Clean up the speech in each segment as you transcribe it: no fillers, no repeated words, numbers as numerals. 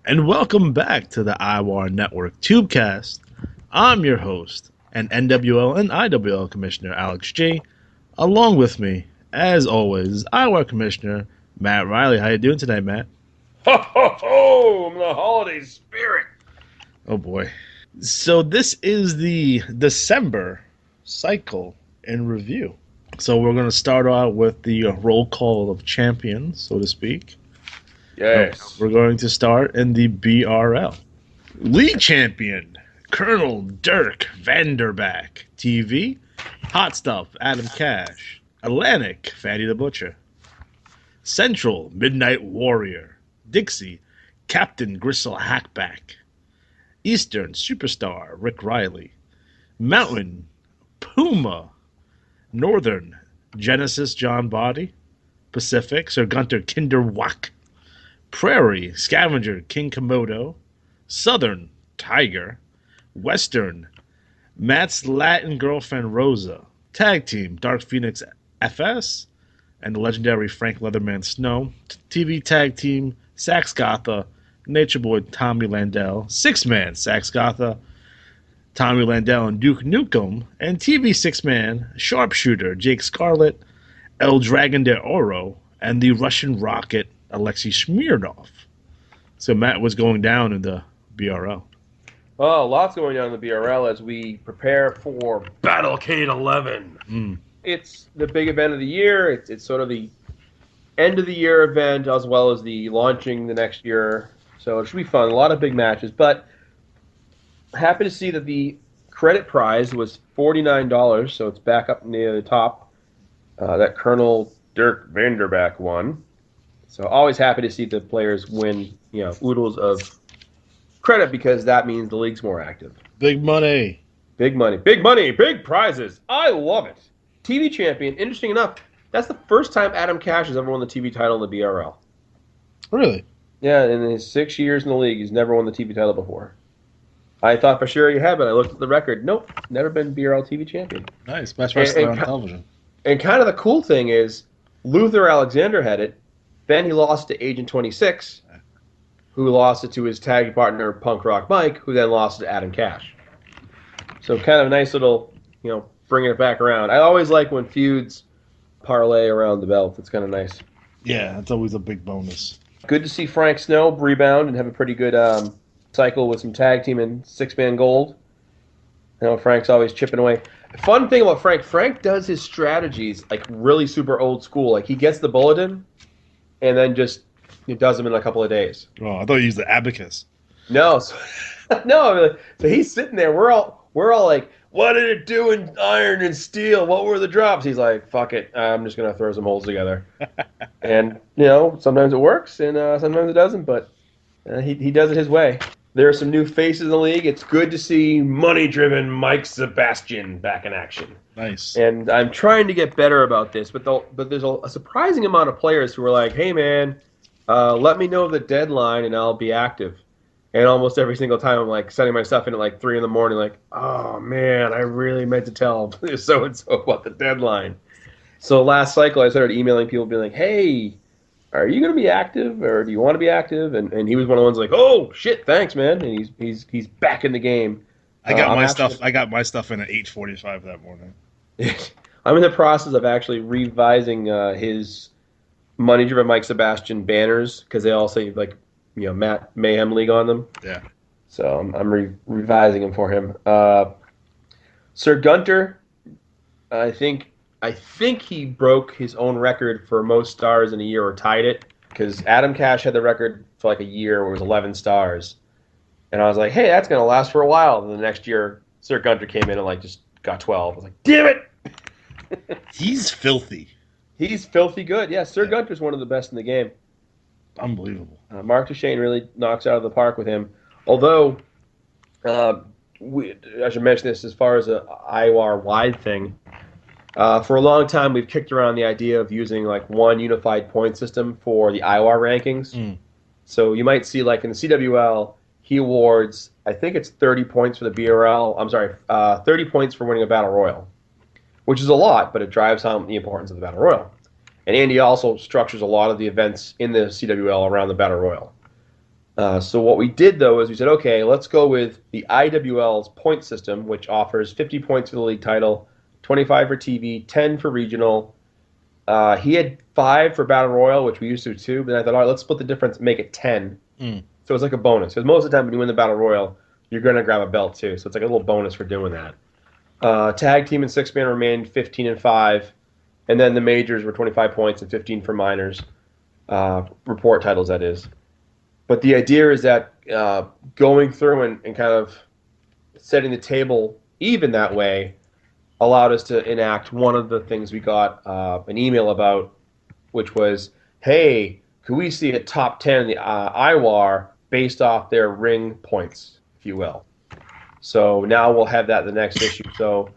And welcome back to the IWAR Network Tubecast. I'm your host and NWL and IWL Commissioner Alex G. Along with me, as always, is IWAR Commissioner Matt Riley. How you doing today, Matt? Ho, ho, ho! I'm in the holiday spirit. Oh, boy. So this is the December cycle in review. So we're going to start out with the roll call of champions, so to speak. Yes. We're going to start in the BRL. League champion, Colonel Dirk Vanderback. TV, Hot Stuff, Adam Cash. Atlantic, Fatty the Butcher. Central, Midnight Warrior. Dixie, Captain Gristle Hackback. Eastern, Superstar, Rick Riley. Mountain, Puma. Northern, Genesis, John Body. Pacific, Sir Gunter Kinderwack. Prairie, Scavenger, King Komodo. Southern, Tiger. Western, Matt's Latin girlfriend Rosa. Tag team, Dark Phoenix FS and the legendary Frank Leatherman Snow. TV tag team, Sax Gotha, Nature Boy Tommy Landell. Six-man, Sax Gotha, Tommy Landell and Duke Nukem. And TV six-man, Sharpshooter, Jake Scarlett, El Dragon de Oro, and the Russian Rocket, Alexei Smirnov. So Matt was going down in the BRL. Oh, lots going on in the BRL as we prepare for Battlecade 11. It's the big event of the year. It's sort of the end of the year event as well as the launching the next year. So it should be fun. A lot of big matches. But happy to see that the credit prize was $49, so it's back up near the top. That Colonel Dirk Vanderback won. So always happy to see the players win, oodles of credit because that means the league's more active. Big money. Big money. Big money. Big prizes. I love it. TV champion. Interesting enough, that's the first time Adam Cash has ever won the TV title in the BRL. Really? Yeah, in his 6 years in the league, he's never won the TV title before. I thought for sure he had, but I looked at the record. Nope, never been BRL TV champion. Nice. Best wrestler on television. And kind of the cool thing is, Luther Alexander had it. Then he lost to Agent 26, who lost it to his tag partner, Punk Rock Mike, who then lost it to Adam Cash. So kind of a nice little, bringing it back around. I always like when feuds parlay around the belt. It's kind of nice. Yeah, that's always a big bonus. Good to see Frank Snow rebound and have a pretty good cycle with some tag team and six-man gold. Frank's always chipping away. Fun thing about Frank does his strategies like really super old school. Like he gets the bulletin and then just he does them in a couple of days. Oh, I thought you used the abacus. No, no. So he's sitting there. We're all like, what did it do in iron and steel? What were the drops? He's like, fuck it. I'm just gonna throw some holes together. And sometimes it works and sometimes it doesn't. But he does it his way. There are some new faces in the league. It's good to see money-driven Mike Sebastian back in action. Nice. And I'm trying to get better about this, but there's a surprising amount of players who are like, hey, man, let me know the deadline and I'll be active. And almost every single time I'm like sending my stuff in at like 3 in the morning, like, oh, man, I really meant to tell so-and-so about the deadline. So last cycle I started emailing people being like, hey, are you going to be active or do you want to be active? And he was one of the ones like, oh, shit, thanks, man. And he's back in the game. I got my stuff in at 8:45 that morning. I'm in the process of actually revising his money-driven Mike Sebastian banners because they all say, like, Matt Mayhem League on them. Yeah. So I'm revising them for him. Sir Gunter, I think he broke his own record for most stars in a year or tied it because Adam Cash had the record for like a year where it was 11 stars. And I was like, hey, that's going to last for a while. And the next year, Sir Gunter came in and like just got 12. I was like, damn it! He's filthy. He's filthy good. Yeah, Sir Gunter's one of the best in the game. Unbelievable. Mark Duchesne really knocks out of the park with him. Although, I should mention this as far as a IWAR-wide thing. For a long time, we've kicked around the idea of using like one unified point system for the IWAR rankings. So you might see like in the CWL, he awards, I think it's 30 points for the BRL. I'm sorry, 30 points for winning a Battle Royal, which is a lot, but it drives home the importance of the Battle Royal. And Andy also structures a lot of the events in the CWL around the Battle Royal. So what we did, though, is we said, okay, let's go with the IWL's point system, which offers 50 points for the league title, 25 for TV, 10 for regional. He had 5 for Battle Royal, which we used to too, but I thought, all right, let's split the difference and make it 10. So it's like a bonus. Because most of the time when you win the Battle Royal, you're going to grab a belt too. So it's like a little bonus for doing that. Tag team and six-man remained 15 and 5. And then the majors were 25 points and 15 for minors. Report titles, that is. But the idea is that going through and kind of setting the table even that way allowed us to enact one of the things we got an email about, which was, hey, could we see a top 10 in the IWAR based off their ring points, if you will. So now we'll have that in the next issue. So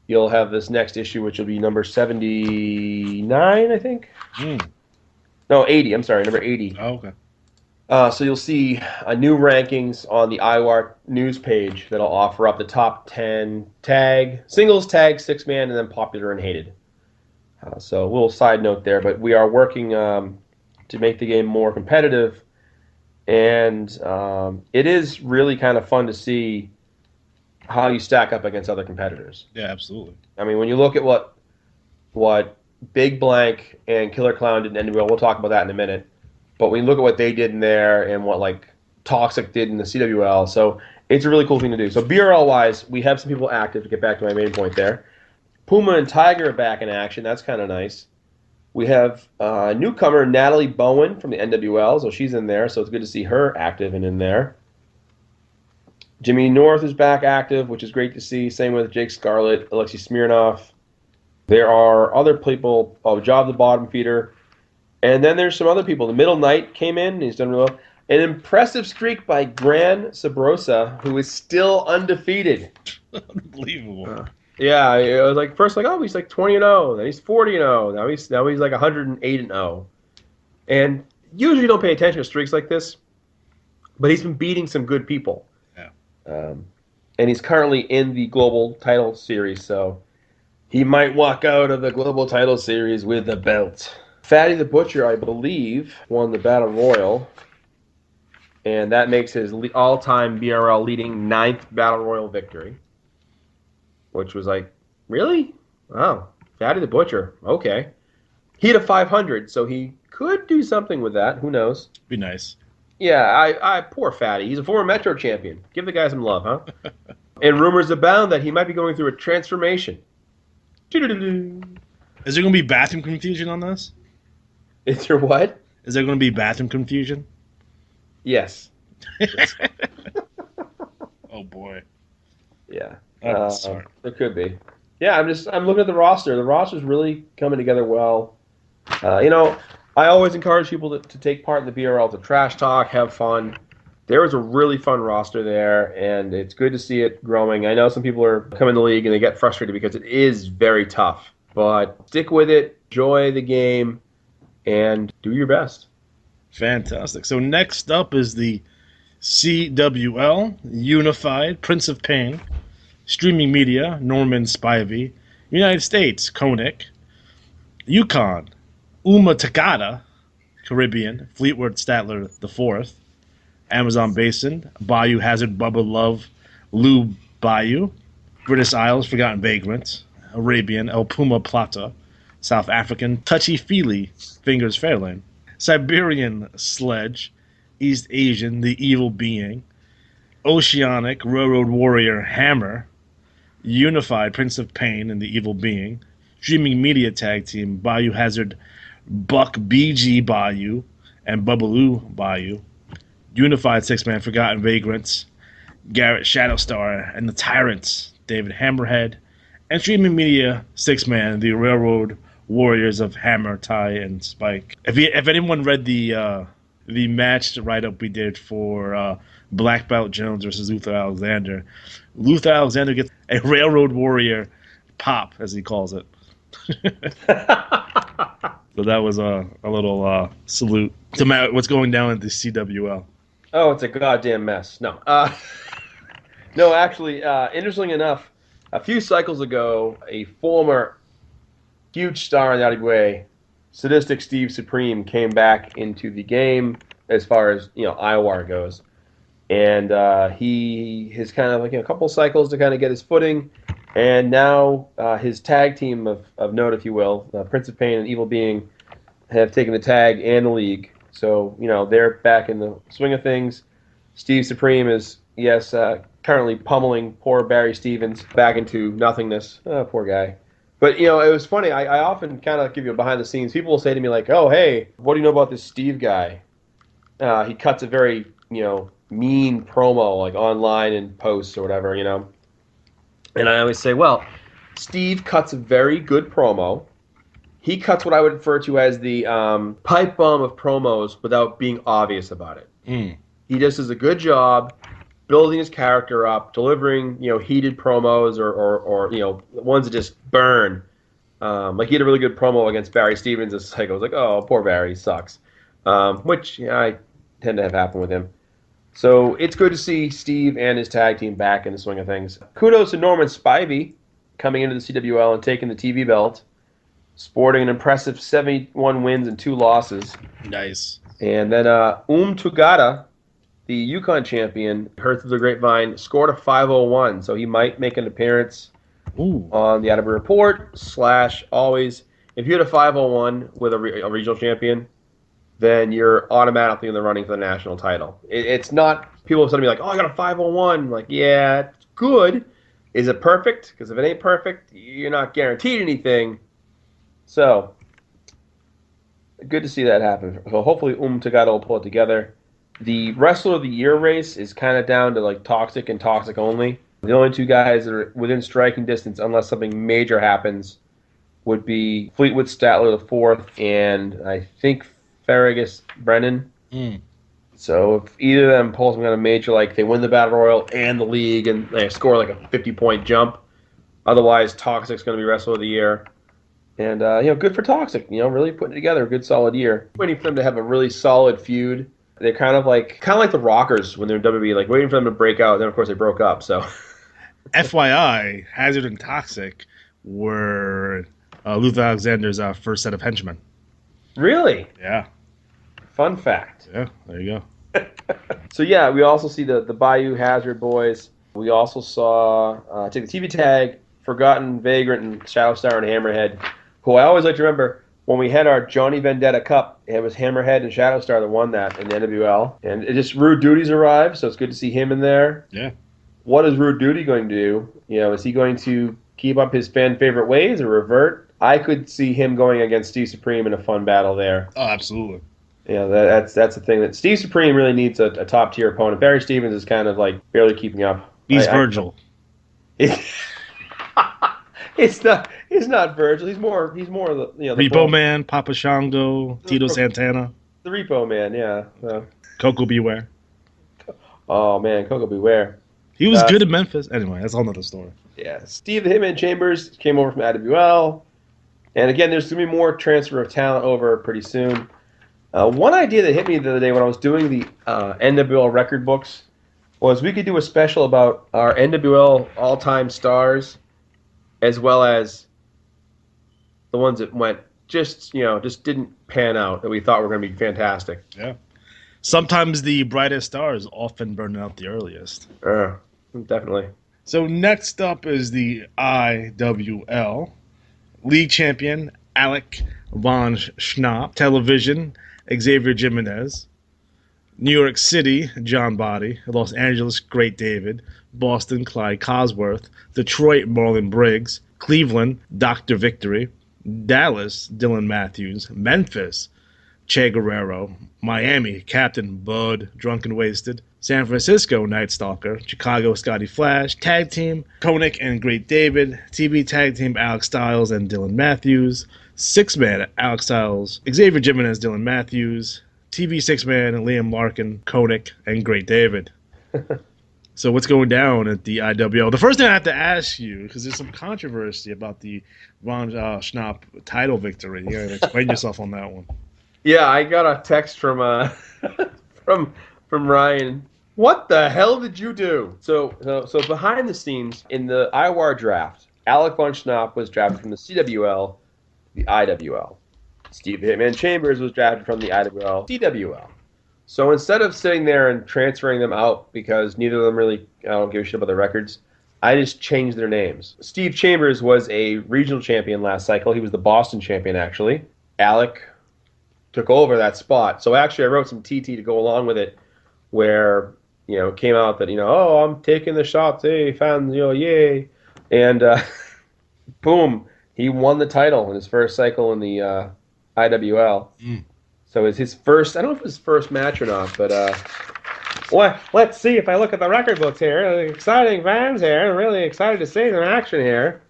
you'll have this next issue, which will be number 79, I think. No, 80. I'm sorry, number 80. Oh, okay. So you'll see new rankings on the IWAR news page that'll offer up the top 10 tag, singles, tag, six-man, and then popular and hated. So a little side note there, but we are working to make the game more competitive, and it is really kind of fun to see how you stack up against other competitors. Yeah, absolutely. I mean, when you look at what Big Blank and Killer Clown did in NWL, we'll talk about that in a minute. But when you look at what they did in there and what like Toxic did in the CWL, so it's a really cool thing to do. So BRL-wise, we have some people active, to get back to my main point there. Puma and Tiger are back in action. That's kind of nice. We have newcomer Natalie Bowen from the NWL, so she's in there, so it's good to see her active and in there. Jimmy North is back active, which is great to see. Same with Jake Scarlett, Alexei Smirnov. There are other people, Job the Bottom Feeder. And then there's some other people. The Middle Knight came in. He's done really well. An impressive streak by Gran Sabrosa, who is still undefeated. Unbelievable. Yeah, it was like first like, oh, he's like 20-0. Then he's 40-0. Now he's like 108-0. And usually you don't pay attention to streaks like this, but he's been beating some good people. Yeah. And he's currently in the Global Title Series, so he might walk out of the Global Title Series with the belt. Fatty the Butcher, I believe, won the Battle Royal, and that makes his all-time BRL leading 9th Battle Royal victory, which was like, really? Wow, Fatty the Butcher, okay. He had a 500, so he could do something with that. Who knows? Be nice. Yeah, I poor Fatty. He's a former Metro champion. Give the guy some love, huh? And rumors abound that he might be going through a transformation. Is there going to be bathroom confusion on this? Is there what? Is there going to be bathroom confusion? Yes. Oh boy. Yeah. Sorry. There could be. Yeah, I'm looking at the roster. The roster's really coming together well. I always encourage people to take part in the BRL, to trash talk, have fun. There is a really fun roster there, and it's good to see it growing. I know some people are coming to the league and they get frustrated because it is very tough. But stick with it, enjoy the game, and do your best. Fantastic. So next up is the CWL, Unified, Prince of Pain, Streaming Media, Norman Spivey, United States, Koenig, Yukon, Uma Takada, Caribbean, Fleetwood Statler IV, Amazon Basin, Bayou Hazard, Bubba Love, Lou Bayou, British Isles, Forgotten Vagrants, Arabian, El Puma Plata, South African, Touchy Feely, Fingers Fairlane, Siberian Sledge, East Asian, The Evil Being, Oceanic, Railroad Warrior, Hammer, Unified, Prince of Pain, and The Evil Being, Streaming Media Tag Team, Bayou Hazard, Buck BG Bayou, and Bubbaloo Bayou, Unified Six-Man, Forgotten Vagrants, Garrett Shadowstar, and The Tyrants, David Hammerhead, and Streaming Media Six-Man, The Railroad Warriors of Hammer, Ty, and Spike. If anyone read the match write-up we did for Black Belt Jones versus Luther Alexander gets a Railroad Warrior pop, as he calls it. So that was a little salute to what's going down at the CWL. Oh, it's a goddamn mess. No. No, actually, interestingly enough, a few cycles ago, a former huge star in the IWA, Sadistic Steve Supreme, came back into the game as far as IWAR goes. And he has kind of a couple cycles to kind of get his footing, and now his tag team of note, if you will, Prince of Pain and Evil Being, have taken the tag and the league. So they're back in the swing of things. Steve Supreme is currently pummeling poor Barry Stevens back into nothingness. Oh, poor guy. But it was funny. I often kind of give you a behind the scenes. People will say to me like, "Oh, hey, what do you know about this Steve guy? He cuts a very mean promo like online and posts or whatever, And I always say, well, Steve cuts a very good promo. He cuts what I would refer to as the pipe bomb of promos without being obvious about it. He just does a good job building his character up, delivering heated promos or ones that just burn. Like he had a really good promo against Barry Stevens. It's like I was like, oh, poor Barry, he sucks. Which I tend to have happen with him. So it's good to see Steve and his tag team back in the swing of things. Kudos to Norman Spivey coming into the CWL and taking the TV belt, sporting an impressive 71 wins and 2 losses. Nice. And then Tugata, the Yukon champion, heard through the grapevine, scored a 501, so he might make an appearance on the IWA Report / always. If you had a 501 with a regional champion, then you're automatically in the running for the national title. It's not, people have said to me like, oh, I got a 501. I'm like, yeah, it's good. Is it perfect? Because if it ain't perfect, you're not guaranteed anything. So, good to see that happen. So hopefully Tugata will pull it together. The Wrestler of the Year race is kind of down to like Toxic and Toxic only. The only 2 guys that are within striking distance, unless something major happens, would be Fleetwood Statler IV and I think Farragus Brennan. So if either of them pull some kind of major, like they win the Battle Royal and the league and they score like a 50-point jump, otherwise Toxic's going to be Wrestler of the Year. And good for Toxic. Really putting it together a good solid year. Waiting for them to have a really solid feud. They're kind of like the Rockers when they're in WWE, like waiting for them to break out. And then of course they broke up. So, FYI, Hazard and Toxic were Luther Alexander's first set of henchmen. Really? Yeah. Fun fact. Yeah, there you go. So yeah, we also see the Bayou Hazard boys. We also saw take the TV tag, Forgotten Vagrant and Shadow Star and Hammerhead, who I always like to remember when we had our Johnny Vendetta Cup. It was Hammerhead and Shadow Star that won that in the NWL, and it just Rude Duty's arrived, so it's good to see him in there. Yeah. What is Rude Duty going to do? Is he going to keep up his fan favorite ways or revert? I could see him going against Steve Supreme in a fun battle there. Oh, absolutely. That's the thing that Steve Supreme really needs a top tier opponent. Barry Stevens is kind of like barely keeping up. He's Virgil. It's not Virgil. He's more the Repo Man, Papa Shango, Tito Santana. The Repo Man, yeah. Coco Beware. Oh man, Coco Beware. He was good at Memphis. Anyway, that's a whole nother story. Yeah, Steve the Hitman Chambers came over from IWL. And again, there's going to be more transfer of talent over pretty soon. One idea that hit me the other day when I was doing the NWL record books was we could do a special about our NWL all-time stars as well as the ones that went just didn't pan out that we thought were going to be fantastic. Yeah. Sometimes the brightest stars often burn out the earliest. Definitely. So next up is the IWL. League champion Alec Von Schnapp. Television, Xavier Jimenez. New York City, John Body. Los Angeles, Great David. Boston, Clyde Cosworth. Detroit, Marlon Briggs. Cleveland, Dr. Victory. Dallas, Dylan Matthews. Memphis, Che Guerrero. Miami, Captain Bud, Drunk and Wasted. San Francisco, Night Stalker. Chicago, Scotty Flash. Tag Team, Koenig and Great David. TV Tag Team, Alex Styles and Dylan Matthews. 6-man, Alex Styles, Xavier Jimenez, Dylan Matthews. TV 6-man, Liam Larkin, Koenig, and Great David. So what's going down at the IWL? The first thing I have to ask you, because there's some controversy about the Von Schnapp title victory. You got to explain yourself on that one. Yeah, I got a text from from Ryan. What the hell did you do? So behind the scenes in the IWAR draft, Alec Von Schnapp was drafted from the CWL, the IWL. Steve Hitman Chambers was drafted from the IWL, CWL. So instead of sitting there and transferring them out because neither of them really, I don't give a shit about their records, I just changed their names. Steve Chambers was a regional champion last cycle. He was the Boston champion, actually. Alec took over that spot. So actually, I wrote some TT to go along with it where, it came out that, oh, I'm taking the shots. Hey, fans, yay. And boom, he won the title in his first cycle in the IWL. So it's his first, I don't know if it was his first match or not, but let's see if I look at the record books here. Exciting fans here. I'm really excited to see some action here.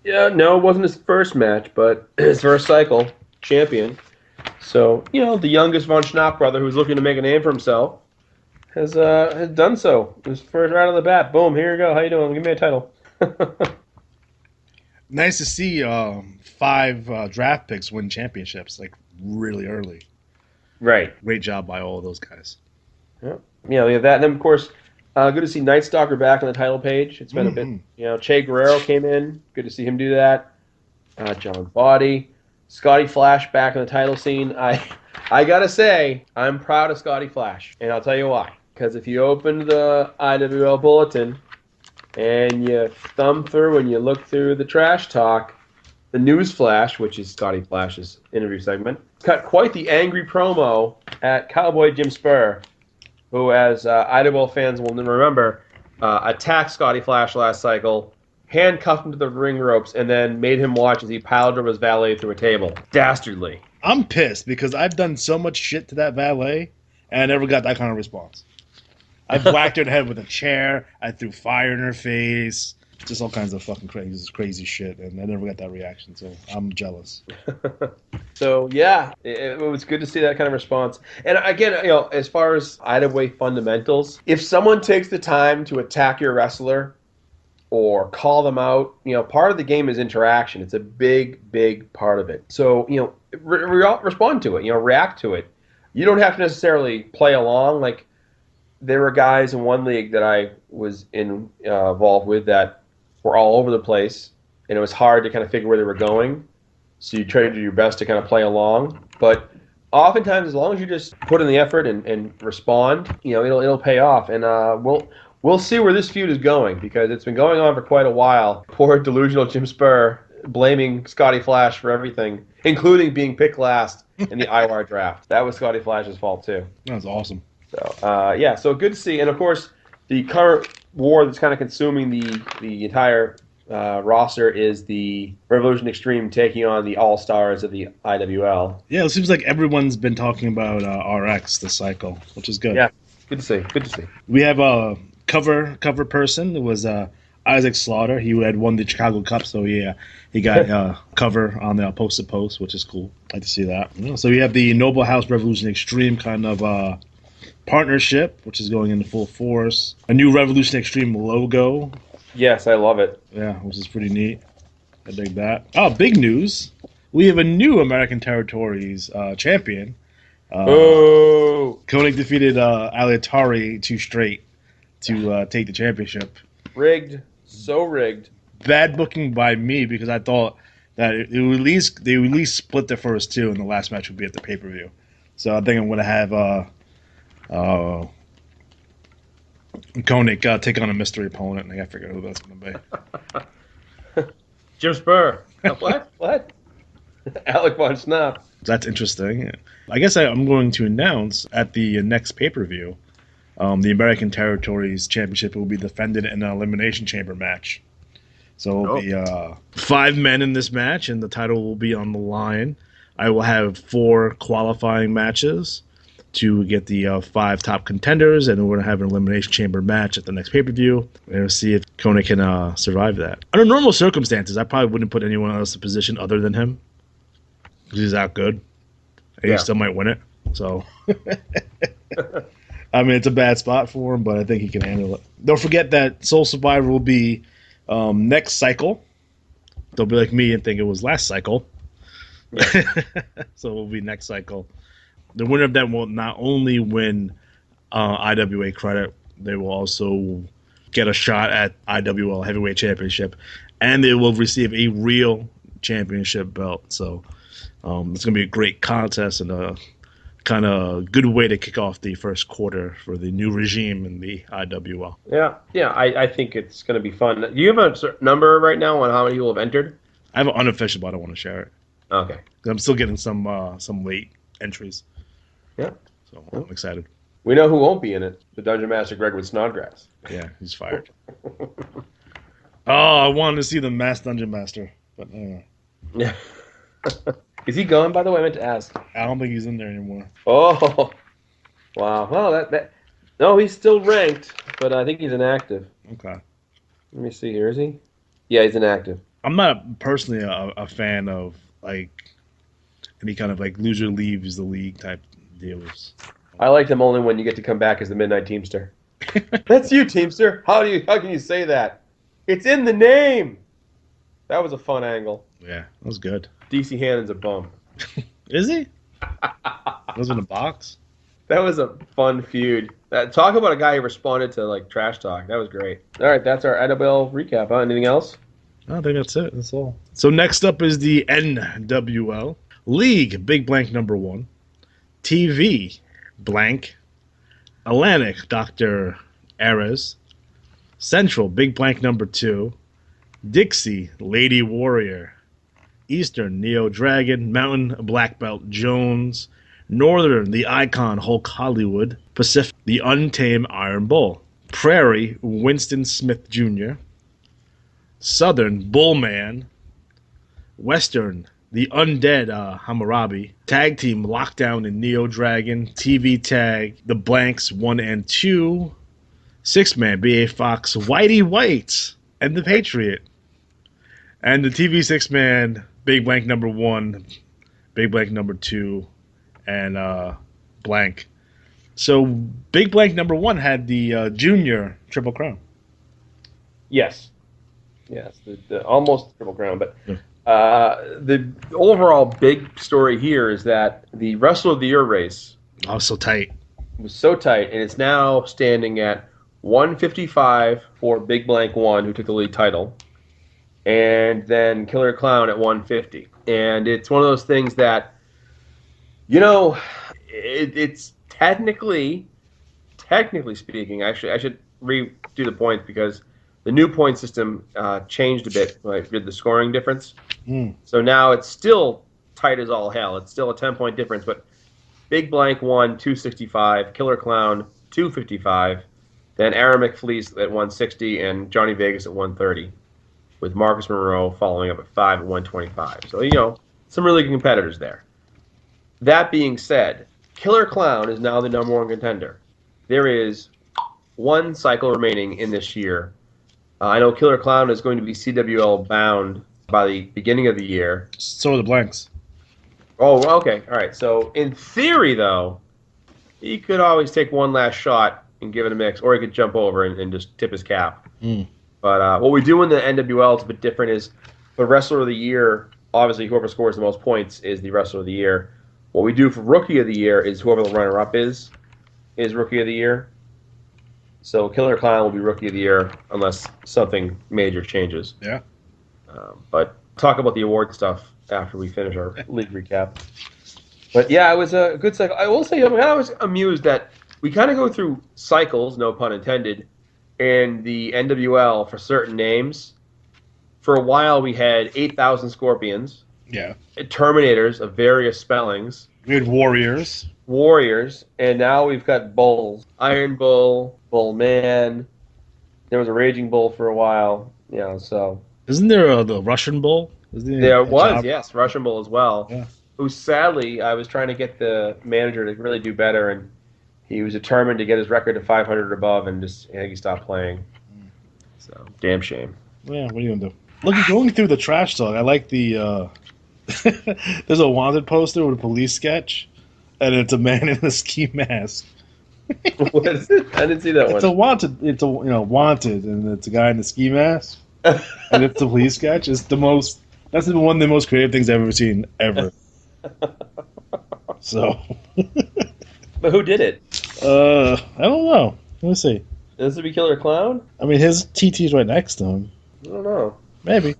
Yeah, no, it wasn't his first match, but his first cycle, champion. So, the youngest von Schnapp brother who's looking to make a name for himself has done so. His first right out of the bat. Boom, here you go. How you doing? Give me a title. Nice to see 5 draft picks win championships, like, really early. Right. Great job by all of those guys. Yeah, we have that. And then, of course, good to see Night Stalker back on the title page. It's been a bit, Che Guerrero came in. Good to see him do that. John Body. Scotty Flash back on the title scene. I got to say, I'm proud of Scotty Flash. And I'll tell you why. Because if you open the IWL Bulletin and you thumb through and you look through the trash talk, the News Flash, which is Scotty Flash's interview segment, cut quite the angry promo at Cowboy Jim Spur, who, as IWL fans will remember, attacked Scotty Flash last cycle, handcuffed him to the ring ropes, and then made him watch as he piled drove his valet through a table. Dastardly. I'm pissed because I've done so much shit to that valet, and I never got that kind of response. I whacked her in the head with a chair. I threw fire in her face. Just all kinds of fucking crazy shit, and I never got that reaction, so I'm jealous. So, yeah, it was good to see that kind of response. And again, as far as IWA fundamentals, if someone takes the time to attack your wrestler or call them out, part of the game is interaction. It's a big, big part of it. So, respond to it, react to it. You don't have to necessarily play along. Like, there were guys in one league that I was involved with that were all over the place, and it was hard to kind of figure where they were going. So you try to do your best to kind of play along. But oftentimes, as long as you just put in the effort and respond, it'll pay off. And we'll see where this feud is going, because it's been going on for quite a while. Poor delusional Jim Spur blaming Scotty Flash for everything, including being picked last in the IWAR draft. That was Scotty Flash's fault too. That's awesome. So so good to see. And of course, the current war that's kind of consuming the entire roster is the Revolution Extreme taking on the All-Stars of the IWL. Yeah, it seems like everyone's been talking about RX this cycle, which is good. Yeah, good to see. Good to see. We have a cover person. It was Isaac Slaughter. He had won the Chicago Cup, so he got cover on the post-to-post, which is cool. Like to see that. So we have the Noble House Revolution Extreme kind of partnership, which is going into full force. A new Revolution Extreme logo. Yes, I love it. Yeah, which is pretty neat. I dig that. Oh, big news. We have a new American Territories champion. Koenig defeated Aleatari 2 straight to take the championship. Rigged. So rigged. Bad booking by me, because I thought that they would at least split the first 2 and the last match would be at the pay-per-view. So I think I'm going to have Koenig take on a mystery opponent, and I gotta figure out who that's going to be. Jim Spur. What? Alec von Schnapp. That's interesting. I guess I'm going to announce at the next pay-per-view, the American Territories Championship will be defended in an Elimination Chamber match. So it'll be 5 men in this match, and the title will be on the line. I will have 4 qualifying matches to get the 5 top contenders, and we're going to have an Elimination Chamber match at the next pay-per-view. And we'll see if Koenig can survive that. Under normal circumstances, I probably wouldn't put anyone else in a position other than him, because he's that good. And he still might win it. So, I mean, it's a bad spot for him, but I think he can handle it. Don't forget that Soul Survivor will be next cycle. Don't be like me and think it was last cycle. Yeah. So it will be next cycle. The winner of that will not only win IWA credit, they will also get a shot at IWL Heavyweight Championship, and they will receive a real championship belt. So it's going to be a great contest, and kind of good way to kick off the first quarter for the new regime in the IWL. Yeah, I think it's going to be fun. Do you have a certain number right now on how many people have entered? I have an unofficial, but I don't want to share it. Okay. I'm still getting some late entries. Yeah. So I'm excited. We know who won't be in it. The Dungeon Master Gregwood Snodgrass. Yeah, he's fired. I wanted to see the Masked Dungeon Master, but Yeah. Is he gone, by the way? I meant to ask. I don't think he's in there anymore. Oh, wow. Well, no, he's still ranked, but I think he's inactive. Okay. Let me see here. Is he? Yeah, he's inactive. I'm not personally a fan of like any kind of like loser leaves the league type deals. I like them only when you get to come back as the Midnight Teamster. That's you, Teamster. How can you say that? It's in the name. That was a fun angle. Yeah, that was good. DC Hannon's a bum. Is he? Was in a box? That was a fun feud. Talk about a guy who responded to like trash talk. That was great. All right, that's our IWL recap. Huh? Anything else? I think that's it. That's all. So next up is the NWL League. Big blank number 1. TV blank. Atlantic Dr. Ares. Central big blank number 2. Dixie Lady Warrior. Eastern Neo Dragon. Mountain Black Belt Jones. Northern the Icon Hulk Hollywood. Pacific the Untamed Iron Bull. Prairie Winston Smith Jr. Southern Bullman. Western the Undead Hammurabi. Tag Team Lockdown and Neo Dragon. TV Tag The Blanks 1 and 2. 6-man BA Fox Whitey White and the Patriot. And the TV 6-man Big Blank number 1, Big Blank number 2, and blank. So Big Blank number 1 had the junior Triple Crown. Yes, the almost Triple Crown. But the overall big story here is that the Wrestler of the Year race So tight. was so tight, and it's now standing at 155 for Big Blank 1, who took the league title, and then Killer Clown at 150. And it's one of those things that, it's technically speaking, actually, I should redo the points because the new point system changed a bit with the scoring difference. So now it's still tight as all hell. It's still a 10-point difference, but Big Blank 1, 265, Killer Clown, 255, then Aaron McFleece at 160, and Johnny Vegas at 130, with Marcus Monroe following up at 5 at 125. So, some really good competitors there. That being said, Killer Clown is now the number 1 contender. There is 1 cycle remaining in this year. I know Killer Clown is going to be CWL bound by the beginning of the year. So are the Blanks. Oh, okay. All right. So, in theory, though, he could always take one last shot and give it a mix, or he could jump over and just tip his cap. But what we do in the NWL is a bit different. Is for Wrestler of the Year, obviously whoever scores the most points is the Wrestler of the Year. What we do for Rookie of the Year is whoever the runner-up is Rookie of the Year. So Killer Clown will be Rookie of the Year unless something major changes. Yeah. But talk about the award stuff after we finish our league recap. But yeah, it was a good cycle. I will say, I was amused that we kind of go through cycles, no pun intended, in the NWL for certain names. For a while, we had 8,000 Scorpions. Yeah. Terminators of various spellings. We had Warriors. And now we've got Bulls. Iron Bull, Bull Man. There was a Raging Bull for a while. So. Isn't there the Russian Bull? There was, yes, Russian Bull as well. Yeah. Who sadly, I was trying to get the manager to really do better, and he was determined to get his record to 500 or above, and I think he stopped playing. So, damn shame. Yeah, what are you gonna do? Look, going through the trash talk, I like the. There's a wanted poster with a police sketch, and it's a man in a ski mask. What is it? I didn't see that one. It's a wanted. It's a wanted, and it's a guy in a ski mask, and it's a police sketch. It's the most. That's one of the most creative things I've ever seen ever. So. But who did it? I don't know. Let me see. Does it be Killer Clown? I mean, his TT's right next to him. I don't know. Maybe.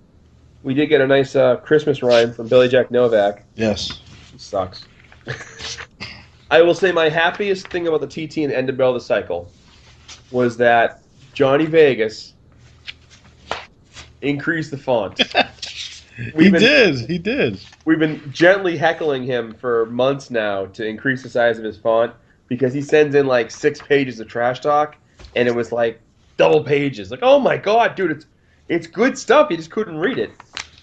We did get a nice Christmas rhyme from Billy Jack Novak. Yes. He sucks. I will say my happiest thing about the TT and the NWL of the cycle was that Johnny Vegas increased the font. He did. We've been gently heckling him for months now to increase the size of his font because he sends in like 6 pages of trash talk, and it was like double pages. Like, oh my god, dude, it's good stuff. You just couldn't read it.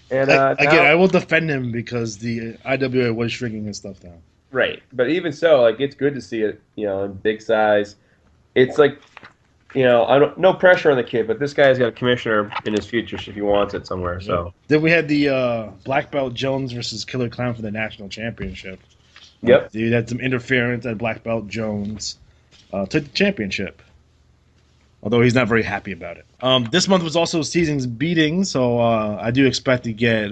And again, I will defend him because the IWA was shrinking his stuff down. Right, but even so, like, it's good to see it, in big size. It's like, no pressure on the kid, but this guy's got a commissioner in his future if he wants it somewhere. So then we had the Black Belt Jones versus Killer Clown for the national championship. Yep, Dude had some interference, and Black Belt Jones took the championship. Although he's not very happy about it. This month was also season's beating, so I do expect to get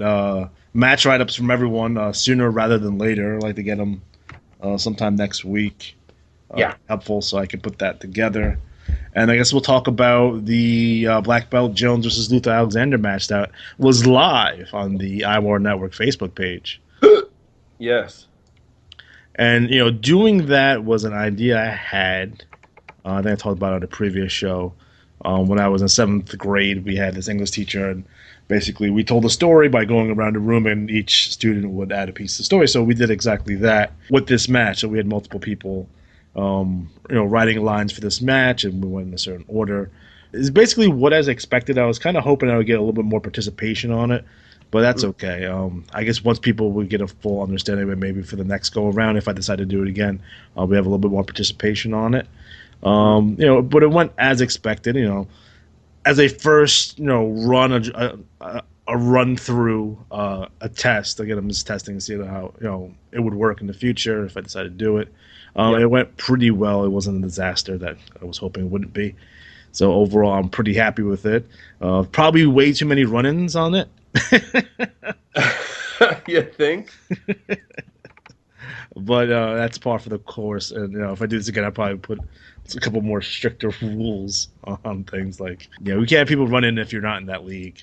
match write-ups from everyone sooner rather than later. I'd like to get them sometime next week. Helpful, so I can put that together. And I guess we'll talk about the Black Belt Jones versus Luther Alexander match that was live on the IWAR Network Facebook page. Yes. And, doing that was an idea I had. I think I talked about it on a previous show. When I was in 7th grade, we had this English teacher, and basically we told a story by going around the room, and each student would add a piece of the story. So we did exactly that with this match. So we had multiple people, writing lines for this match, and we went in a certain order. It's basically what I expected. I was kind of hoping I would get a little bit more participation on it, but that's okay. I guess once people would get a full understanding of it, maybe for the next go around, if I decide to do it again, we have a little bit more participation on it. But it went as expected. As a first, run a run through a test. Again, I'm just testing to see how it would work in the future if I decide to do it. It went pretty well. It wasn't a disaster that I was hoping it wouldn't be. So overall, I'm pretty happy with it. Probably way too many run-ins on it. You think? But that's par for the course. And if I do this again, I'll probably put a couple more stricter rules on things like we can't have people run in if you're not in that league.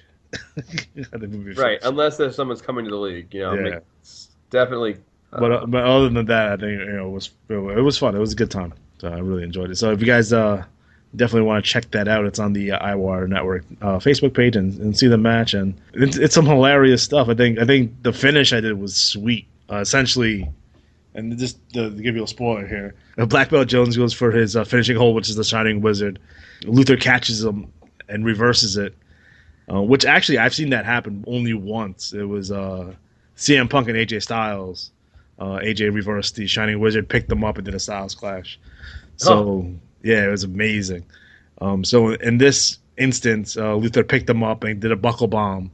Right, unless there's someone's coming to the league. It's definitely. But other than that, I think it was fun. It was a good time. So I really enjoyed it. So if you guys definitely want to check that out, it's on the IWAR Network Facebook page and see the match, and it's some hilarious stuff. I think the finish I did was sweet. Essentially. And just to give you a spoiler here, Black Belt Jones goes for his finishing hold, which is the Shining Wizard. Luther catches him and reverses it, which actually I've seen that happen only once. It was CM Punk and AJ Styles. AJ reversed the Shining Wizard, picked them up, and did a Styles Clash. So, it was amazing. So in this instance, Luther picked them up and did a buckle bomb.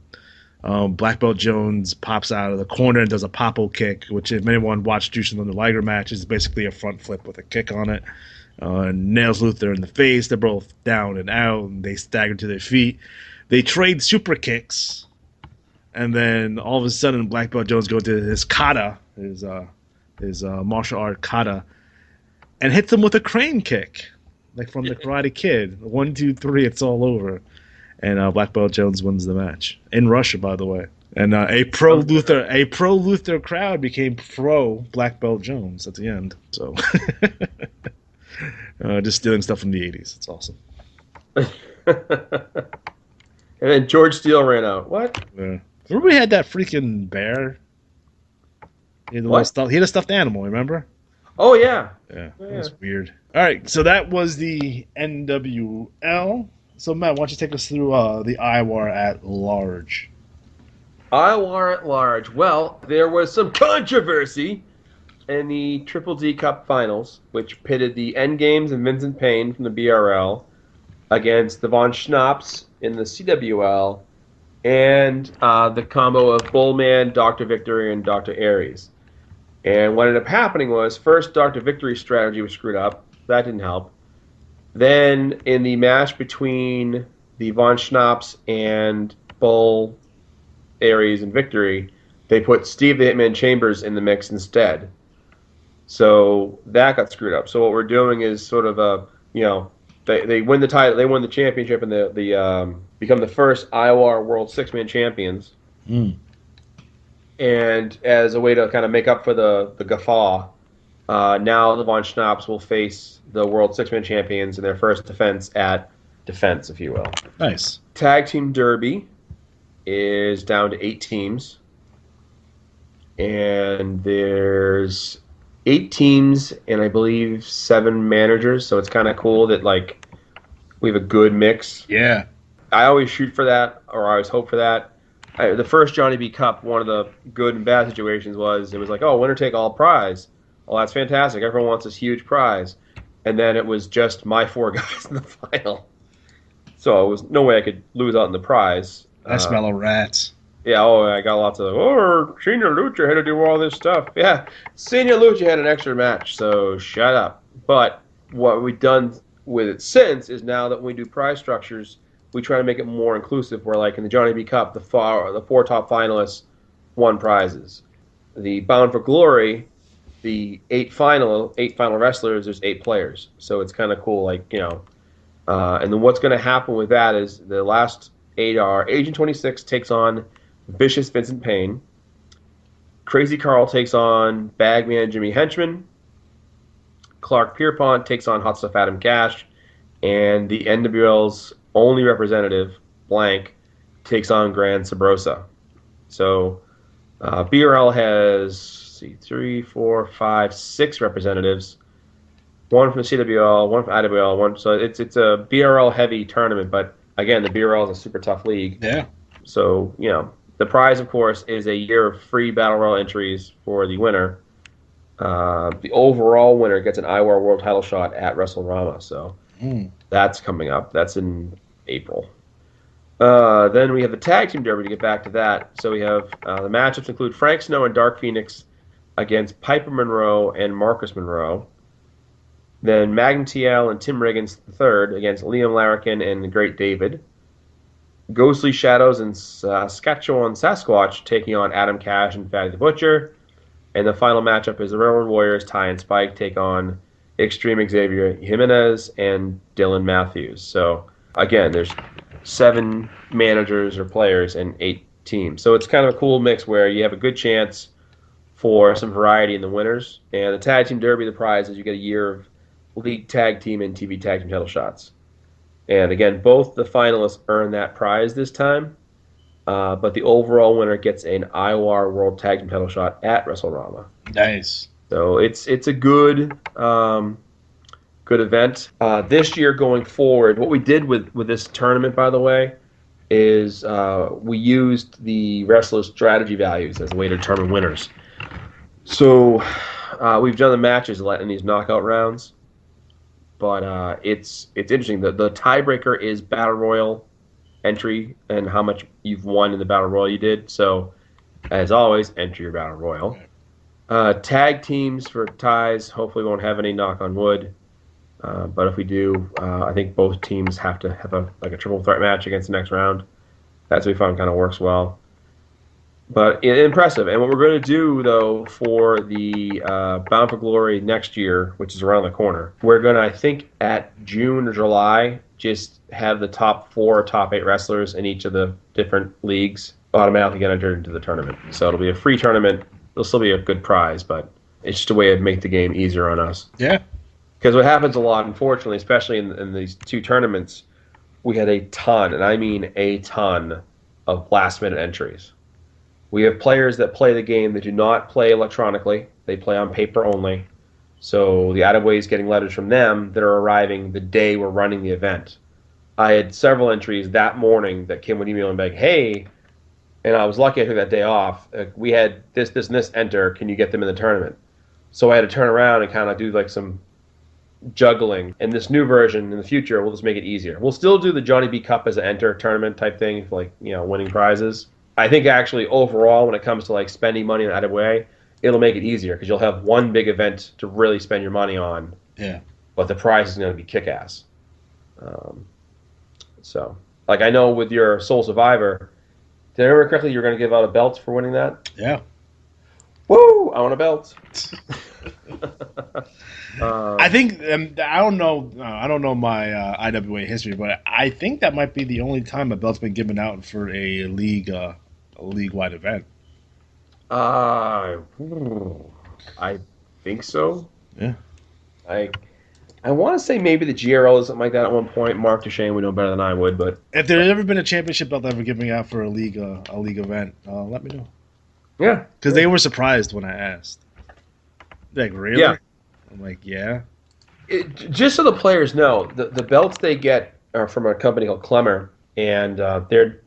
Black Belt Jones pops out of the corner and does a popo kick, which if anyone watched Jushin Thunder Liger match is basically a front flip with a kick on it. Nails Luther in the face. They're both down and out, and they stagger to their feet. They trade super kicks, and then all of a sudden Black Belt Jones goes to his kata, his martial art kata, and hits him with a crane kick, like from the Karate Kid. 1, 2, 3, it's all over. And Black Belt Jones wins the match in Russia, by the way. And a pro Luther crowd became pro Black Belt Jones at the end. So just stealing stuff from the '80s. It's awesome. And then George Steele ran out. What? Yeah. Remember we had that freaking bear? He had a stuffed animal. Remember? Oh yeah. Yeah, that was weird. All right, so that was the NWL. So, Matt, why don't you take us through the IWAR at large? IWAR at large. Well, there was some controversy in the Triple D Cup Finals, which pitted the Endgames and Vincent Payne from the BRL against the Von Schnaps in the CWL and the combo of Bullman, Dr. Victory, and Dr. Aries. And what ended up happening was, first, Dr. Victory's strategy was screwed up. That didn't help. Then, in the match between the Von Schnaps and Bull, Aries, and Victory, they put Steve the Hitman Chambers in the mix instead. So that got screwed up. So what we're doing is sort of they win the title, they won the championship, and they become the first IWAR World Six-Man Champions. And as a way to kind of make up for the guffaw, Now the Von Schnapps will face the World Six-Man Champions in their first defense, if you will. Nice. Tag Team Derby is down to 8 teams. And there's 8 teams and I believe 7 managers. So it's kind of cool that, like, we have a good mix. Yeah. I always shoot for that, or I always hope for that. The first Johnny B. Cup, one of the good and bad situations was, it was like, oh, winner take all prize. Well, that's fantastic. Everyone wants this huge prize. And then it was just my 4 guys in the final. So it was no way I could lose out in the prize. I smell of rats. Yeah, I got lots of, Senior Lucha had to do all this stuff. Yeah, Senior Lucha had an extra match, so shut up. But what we've done with it since is now that when we do prize structures, we try to make it more inclusive, where, like, in the Johnny B. Cup, the 4 top finalists won prizes. The Bound for Glory, the 8 final wrestlers, there's 8 players. So it's kind of cool, like, and then what's going to happen with that is the last 8 are Agent 26 takes on Vicious Vincent Payne. Crazy Carl takes on Bagman Jimmy Henchman. Clark Pierpont takes on Hot Stuff Adam Cash. And the NWL's only representative, Blank, takes on Grand Sabrosa. So BRL has 3, 4, 5, 6 representatives. 1 from the CWL, 1 from IWL, 1. So it's a BRL heavy tournament, but again, the BRL is a super tough league. Yeah. So, the prize, of course, is a year of free Battle Royal entries for the winner. The overall winner gets an IWAR World Title shot at WrestleRama. So that's coming up. That's in April. Then we have the Tag Team Derby to get back to that. So we have the matchups include Frank Snow and Dark Phoenix against Piper Monroe and Marcus Monroe. Then Magnum TL and Tim Riggins III against Liam Larrikin and the Great David. Ghostly Shadows and Saskatchewan Sasquatch taking on Adam Cash and Fatty the Butcher. And the final matchup is the Railroad Warriors, Ty and Spike, take on Extreme Xavier Jimenez and Dylan Matthews. So, again, there's 7 managers or players and 8 teams. So it's kind of a cool mix where you have a good chance for some variety in the winners. And the Tag Team Derby, the prize is you get a year of League Tag Team and TV Tag Team title shots. And again, both the finalists earn that prize this time, but the overall winner gets an IWAR World Tag Team title shot at WrestleRama. Nice. So it's a good event. This year going forward, what we did with this tournament, by the way, is we used the wrestlers' strategy values as a way to determine winners. So we've done the matches in these knockout rounds. But it's interesting. The tiebreaker is Battle Royal entry and how much you've won in the Battle Royal you did. So, as always, enter your Battle Royal. Tag teams for ties hopefully won't have any, knock on wood. But if we do, I think both teams have to have a triple threat match against the next round. That's what we found kind of works well. But impressive. And what we're going to do, though, for the Bound for Glory next year, which is around the corner, we're going to, I think, at June or July, just have the top 4 or top 8 wrestlers in each of the different leagues automatically get entered into the tournament. So it'll be a free tournament. It'll still be a good prize, but it's just a way to make the game easier on us. Yeah. Because what happens a lot, unfortunately, especially in these 2 tournaments, we had a ton, and I mean a ton, of last-minute entries. We have players that play the game that do not play electronically. They play on paper only. So the IWA is getting letters from them that are arriving the day we're running the event. I had several entries that morning that Kim would email and be like, hey, and I was lucky I took that day off. We had this, and this enter. Can you get them in the tournament? So I had to turn around and kind of do like some juggling. And this new version in the future, we'll just make it easier. We'll still do the Johnny B. Cup as an enter tournament type thing, like, winning prizes. I think actually overall, when it comes to like spending money on IWA, it'll make it easier because you'll have one big event to really spend your money on. Yeah. But the prize is going to be kick-ass. So, like I know with your Soul Survivor, did I remember correctly? You're going to give out a belt for winning that? Yeah. Woo! I want a belt. I think I don't know my IWA history, but I think that might be the only time a belt's been given out for a league-wide event. I think so. Yeah. I want to say maybe the GRL or something like that at one point. Mark Duchesne would know better than I would, but If there's ever been a championship belt ever giving out for a league event, let me know. yeah, Because they were surprised when I asked. Like, really? yeah. I'm like, yeah. Just so the players know, the belts they get are from a company called Clemmer, and they're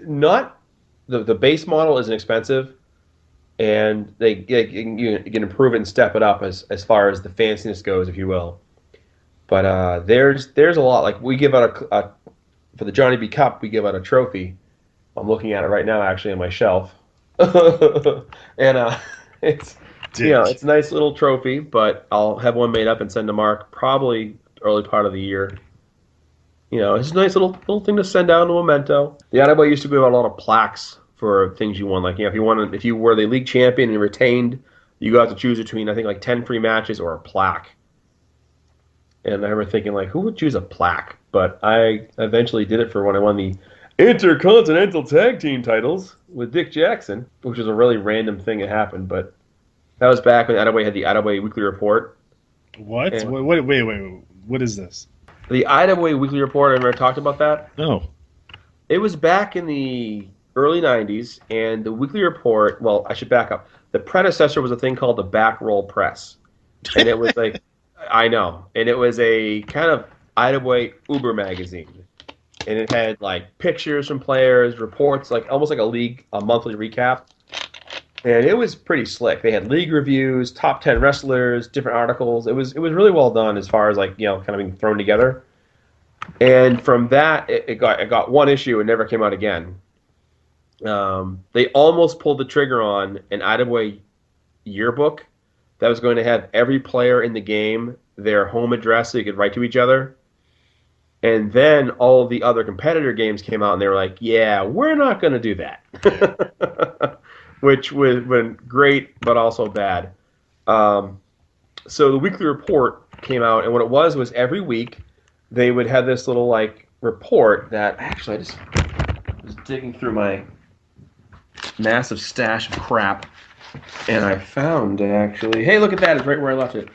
not the base model isn't expensive, and you can improve it and step it up as far as the fanciness goes, if you will. But there's a lot. Like we give out a for the Johnny B Cup, we give out a trophy. I'm looking at it right now, actually, on my shelf, and it's it's a nice little trophy. But I'll have one made up and send to Mark probably early part of the year. It's a nice little thing to send out, a memento. The IWA used to give out a lot of plaques for things you won. Like if you were the league champion and retained, you got to choose between I think like 10 free matches or a plaque. And I remember thinking, like, who would choose a plaque? But I eventually did it for when I won the Intercontinental Tag Team titles with Dick Jackson, which was a really random thing that happened. But that was back when IWA had the IWA Weekly Report. What? Wait. What is this? The IWA Weekly Report, I remember I talked about that. No. It was back in the early 90s, and the Weekly Report, well, I should back up. The predecessor was a thing called the Back Roll Press. And it was like... I know. And it was a kind of IWA Uber magazine. And it had like pictures from players, reports, like almost like a monthly recap. And it was pretty slick. They had league reviews, top 10 wrestlers, different articles. It was really well done as far as like, kind of being thrown together. And from that, it got one issue and never came out again. They almost pulled the trigger on an IWA yearbook that was going to have every player in the game their home address so you could write to each other. And then all of the other competitor games came out and they were like, yeah, we're not going to do that. Which was been great, but also bad. So the Weekly Report came out, and what it was every week they would have this little like report that actually I just was digging through my massive stash of crap. And I found actually, hey, look at that. It's right where I left it.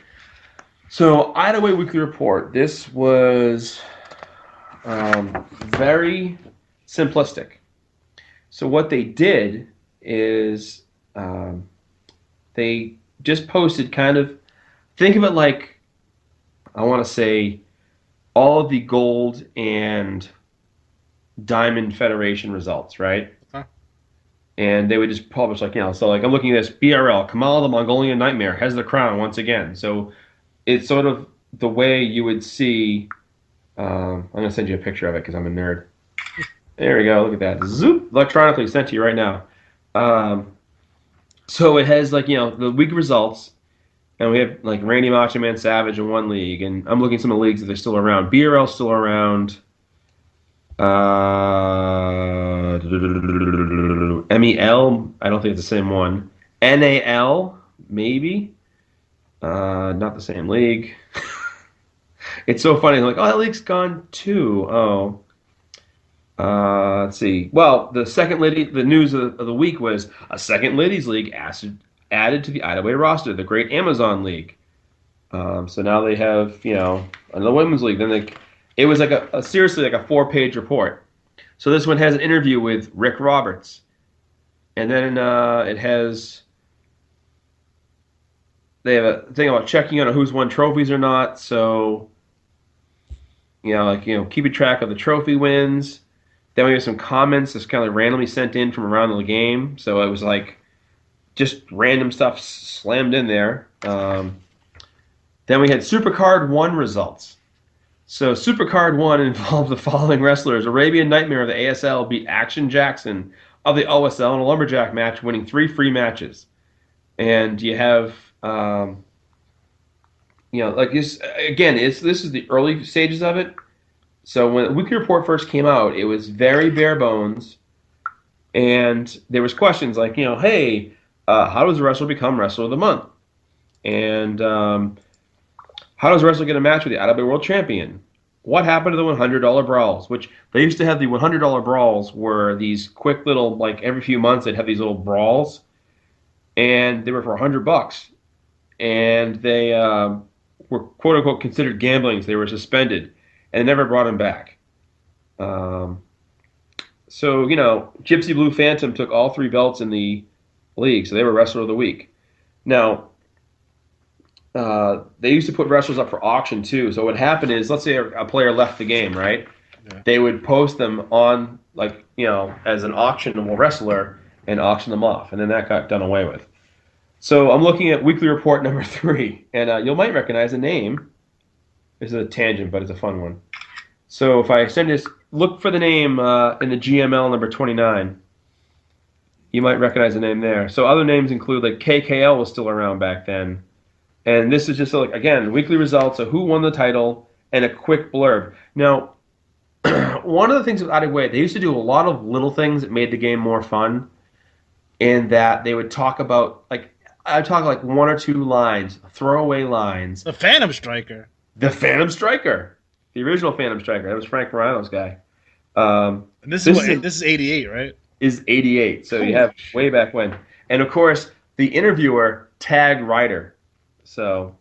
So, IWA Weekly Report. This was very simplistic. So, what they did is they just posted kind of, think of it like, I want to say, all of the gold and diamond federation results, right? And they would just publish so like I'm looking at this BRL, Kamal the Mongolian Nightmare has the crown once again. So it's sort of the way you would see, I'm going to send you a picture of it because I'm a nerd. There we go, look at that. Zoop, electronically sent to you right now. So it has the week results, and we have like Randy Macho Man Savage in one league, and I'm looking at some of the leagues that they're still around. BRL still around. MEL, I don't think it's the same one. NAL, maybe. Not the same league. It's so funny. They're like, oh, that league's gone too. Oh. Let's see. Well, the news of the week was a second ladies league added to the IWA roster, the Great Amazon League. So now they have, another women's league. Then it was like seriously like a 4-page report. So this one has an interview with Rick Roberts. And then it has, they have a thing about checking on who's won trophies or not. So, keeping track of the trophy wins. Then we have some comments that's kind of randomly sent in from around the game. So it was like just random stuff slammed in there. Then we had Supercard 1 results. So Supercard 1 involved the following wrestlers. Arabian Nightmare of the ASL beat Action Jackson of the OSL in a lumberjack match, winning 3 free matches. And you have, like this, again, this is the early stages of it. So when the Weekly Report first came out, it was very bare bones. And there was questions like, hey, how does a wrestler become Wrestler of the Month? And how does a wrestler get a match with the IWA World Champion? What happened to the $100 brawls? Which they used to have the $100 brawls were these quick little, like every few months they'd have these little brawls. And they were for $100. and they were quote unquote considered gambling. So they were suspended, and never brought him back. So Gypsy Blue Phantom took all 3 belts in the league, so they were Wrestler of the Week. Now, they used to put wrestlers up for auction too. So what happened is, let's say a player left the game, right? Yeah. They would post them on, as an auctionable wrestler and auction them off, and then that got done away with. So I'm looking at weekly report number 3, and you might recognize the name. This is a tangent, but it's a fun one. So if I send this, look for the name in the GML number 29. You might recognize the name there. So other names include, like, KKL was still around back then. And this is just, again, weekly results of who won the title and a quick blurb. Now, one of the things with IWA, they used to do a lot of little things that made the game more fun, in that they would talk about, I'd talk 1 or 2 lines, throwaway lines. The Phantom Striker. The Phantom Striker. The original Phantom Striker. That was Frank Morano's guy. And this is 88, right? Is 88. So you have way back when. And, of course, the interviewer tagged Ryder. So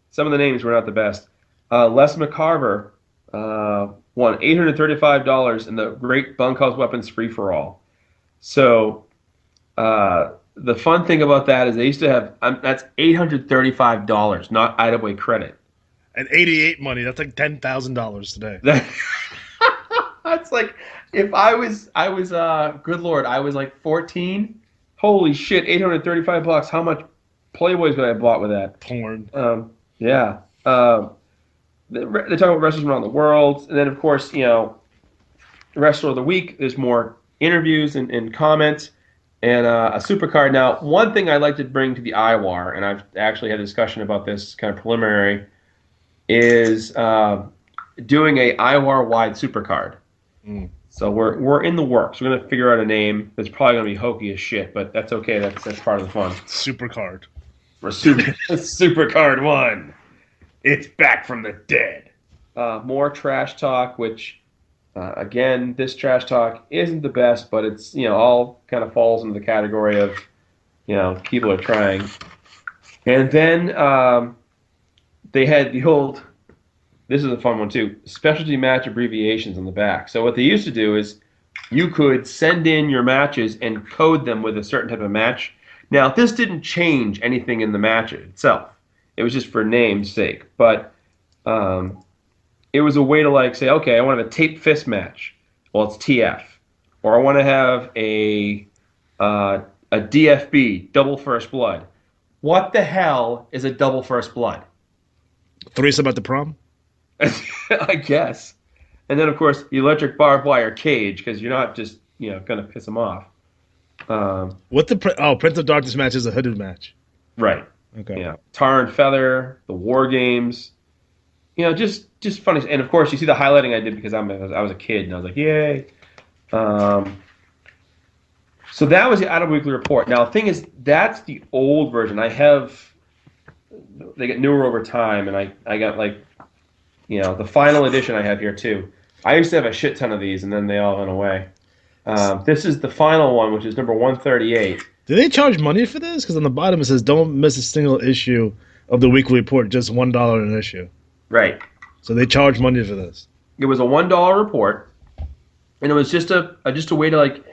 some of the names were not the best. Les McCarver won $835 in the Great Bunkhouse Weapons Free-for-All. So the fun thing about that is they used to have that's $835, not IWA credit. And 88 money, that's like $10,000 today. That's like, if I was good Lord, I was like 14. Holy shit, $835. How much Playboys would I have bought with that? Porn. Yeah. They talk about wrestlers around the world, and then of course, Wrestler of the Week. There's more interviews and comments, and a supercard. Now, one thing I'd like to bring to the IWAR, and I've actually had a discussion about this kind of preliminary, is doing a IWAR-wide supercard. So we're in the works. We're gonna figure out a name that's probably gonna be hokey as shit, but that's okay. That's part of the fun. Supercard. Supercard 1. It's back from the dead. More trash talk, which again, this trash talk isn't the best, but it's all kind of falls into the category of people are trying. And then they had the old. This is a fun one too. Specialty match abbreviations on the back. So what they used to do is you could send in your matches and code them with a certain type of match. Now, this didn't change anything in the match itself. It was just for name's sake. But it was a way to say, okay, I want to have a tape fist match. Well, it's TF. Or I want to have a DFB, double first blood. What the hell is a double first blood? Threesome at the prom? I guess. And then, of course, the electric barbed wire cage, because you're not just, going to piss them off. What Prince of Darkness match is a hooded match. Right. Okay. Yeah. Tar and Feather, the War Games. Just funny. And, of course, you see the highlighting I did because I was a kid, and I was like, yay. So that was the IWA Weekly Report. Now, the thing is, that's the old version. They get newer over time, and I got, the final edition I have here, too. I used to have a shit ton of these, and then they all went away. This is the final one, which is number 138. Do they charge money for this? Because on the bottom it says, don't miss a single issue of the weekly report, just $1 an issue. Right. So they charge money for this. It was a $1 report, and it was just a way to,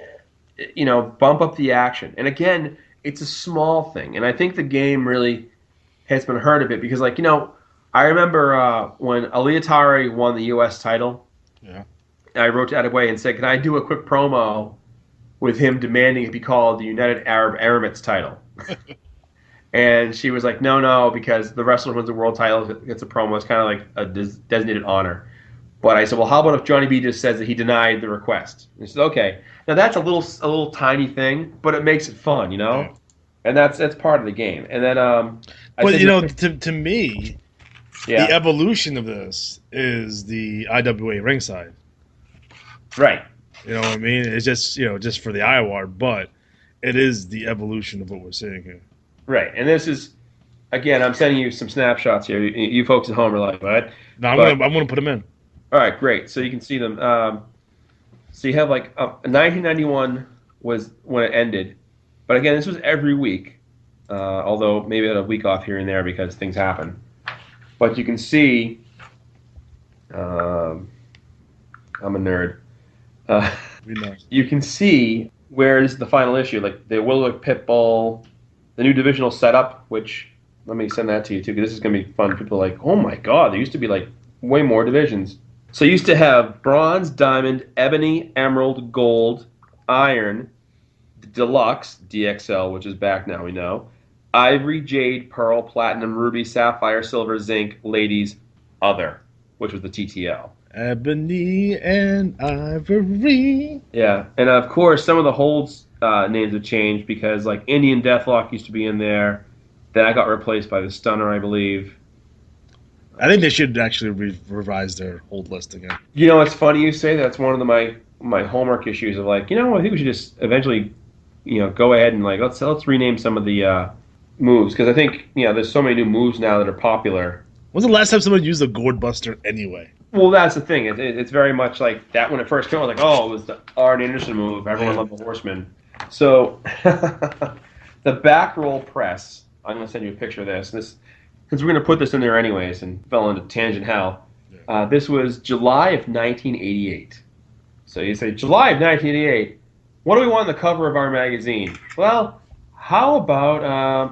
bump up the action. And again, it's a small thing, and I think the game really has been hurt a bit because, I remember when Aliatari won the U.S. title. Yeah. I wrote to IWA and said, can I do a quick promo with him demanding it be called the United Arab Emirates title? And she was like, no, because the wrestler wins the world title, gets a promo. It's kind of like a designated honor. But I said, well, how about if Johnny B just says that he denied the request? And she said, okay. Now, that's a little tiny thing, but it makes it fun, Yeah. And that's part of the game. And then to me, the evolution of this is the IWA ringside. Right. You know what I mean? It's just, just for the IWAR, but it is the evolution of what we're seeing here. Right. And this is, again, I'm sending you some snapshots here. You folks at home are like, what? No, I'm going to put them in. All right, great. So you can see them. So you have 1991 was when it ended. But again, this was every week. although maybe a week off here and there because things happen. But you can see, I'm a nerd. You can see where this is the final issue, like the Willowick Pitbull, the new divisional setup, which, let me send that to you too, because this is going to be fun. People are like, oh my god, there used to be like way more divisions. So you used to have bronze, diamond, ebony, emerald, gold, iron, deluxe, DXL, which is back now, we know, ivory, jade, pearl, platinum, ruby, sapphire, silver, zinc, ladies, other, which was the TTL. Ebony and ivory. Yeah, and of course, some of the holds names have changed because, like, Indian Deathlock used to be in there. Then I got replaced by the Stunner, I believe. I think they should actually revise their hold list again. You know, it's funny you say that. It's one of my homework issues of, like, I think we should just eventually, go ahead and, like, let's rename some of the moves, because I think, there's so many new moves now that are popular. When's the last time someone used a Gourd Buster anyway? Well, that's the thing. It's very much like that when it first came out. Like, oh, it was the Arn Anderson move. Everyone loved the Horseman. So, the back roll press. I'm going to send you a picture of this. Because we're going to put this in there anyways, and fell into tangent hell. This was July of 1988. So you say July of 1988. What do we want on the cover of our magazine? Well, how about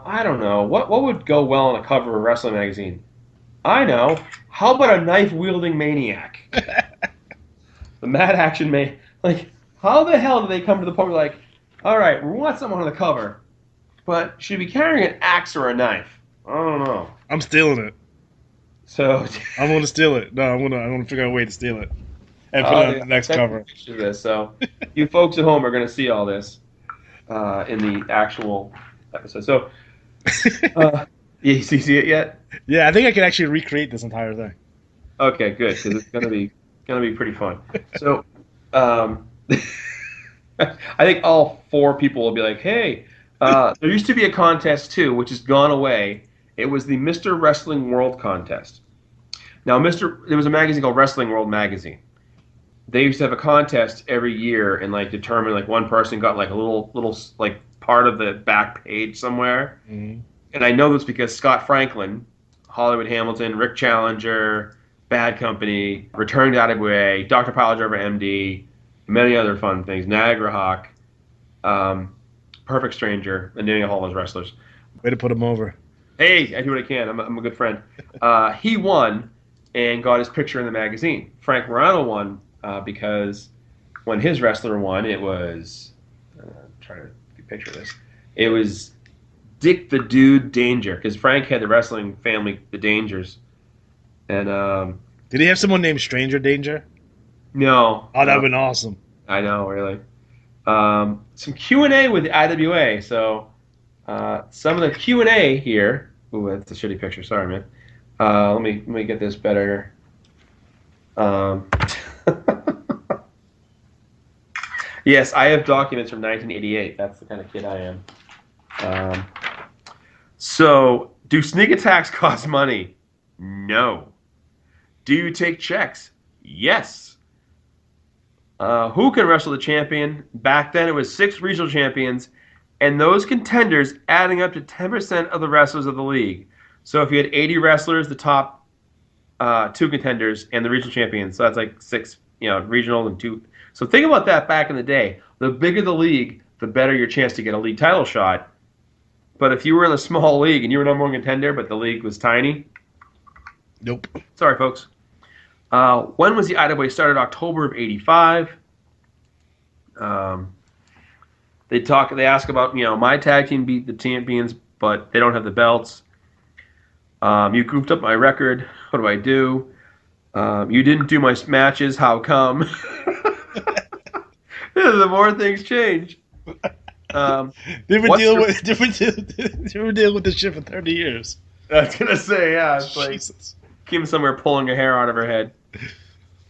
I don't know. What would go well on a cover of a wrestling magazine? I know. How about a knife-wielding maniac? The Mad Action Man. Like, how the hell do they come to the point where, like, all right, we want someone on the cover, but should we be carrying an axe or a knife? I don't know. I'm stealing it. So I'm going to steal it. No, I'm going to figure out a way to steal it and put it on the next cover. This. So you folks at home are going to see all this in the actual episode. So, you see it yet? Yeah, I think I can actually recreate this entire thing. Okay, good, because it's gonna be pretty fun. So, I think all 4 people will be like, "Hey, there used to be a contest too, which has gone away. It was the Mr. Wrestling World contest. Now, there was a magazine called Wrestling World Magazine. They used to have a contest every year and like determine like one person got like a little like part of the back page somewhere. Mm-hmm. And I know this because Scott Franklin, Hollywood Hamilton, Rick Challenger, Bad Company, Return to IWA, Dr. Piledriver MD, many other fun things, Niagara Hawk, Perfect Stranger, and naming all those wrestlers. Way to put him over. Hey, I do what I can. I'm a good friend. He won and got his picture in the magazine. Frank Morano won because when his wrestler won, it was, trying to picture this, it was Dick the Dude Danger, because Frank had the wrestling family, the Dangers. And did he have someone named Stranger Danger? No. Oh, that would have been awesome. I know, really. Some Q&A with the IWA. So some of the Q&A here. Ooh, that's a shitty picture. Sorry, man. Let me get this better. Yes, I have documents from 1988. That's the kind of kid I am. So, do sneak attacks cost money? No. Do you take checks? Yes. Who can wrestle the champion? Back then it was 6 regional champions, and those contenders adding up to 10% of the wrestlers of the league. So if you had 80 wrestlers, the top 2 contenders, and the regional champions, so that's like 6, regional and 2. So think about that back in the day. The bigger the league, the better your chance to get a league title shot. But if you were in a small league and you were number 1 contender, but the league was tiny, nope. Sorry, folks. When was the IWA started? October of '85. They ask about, my tag team beat the champions, but they don't have the belts. You goofed up my record. What do I do? You didn't do my matches. How come? The more things change. They've been dealing with this shit for 30 years. I was gonna say, yeah. It's like Jesus. Kim somewhere pulling her hair out of her head.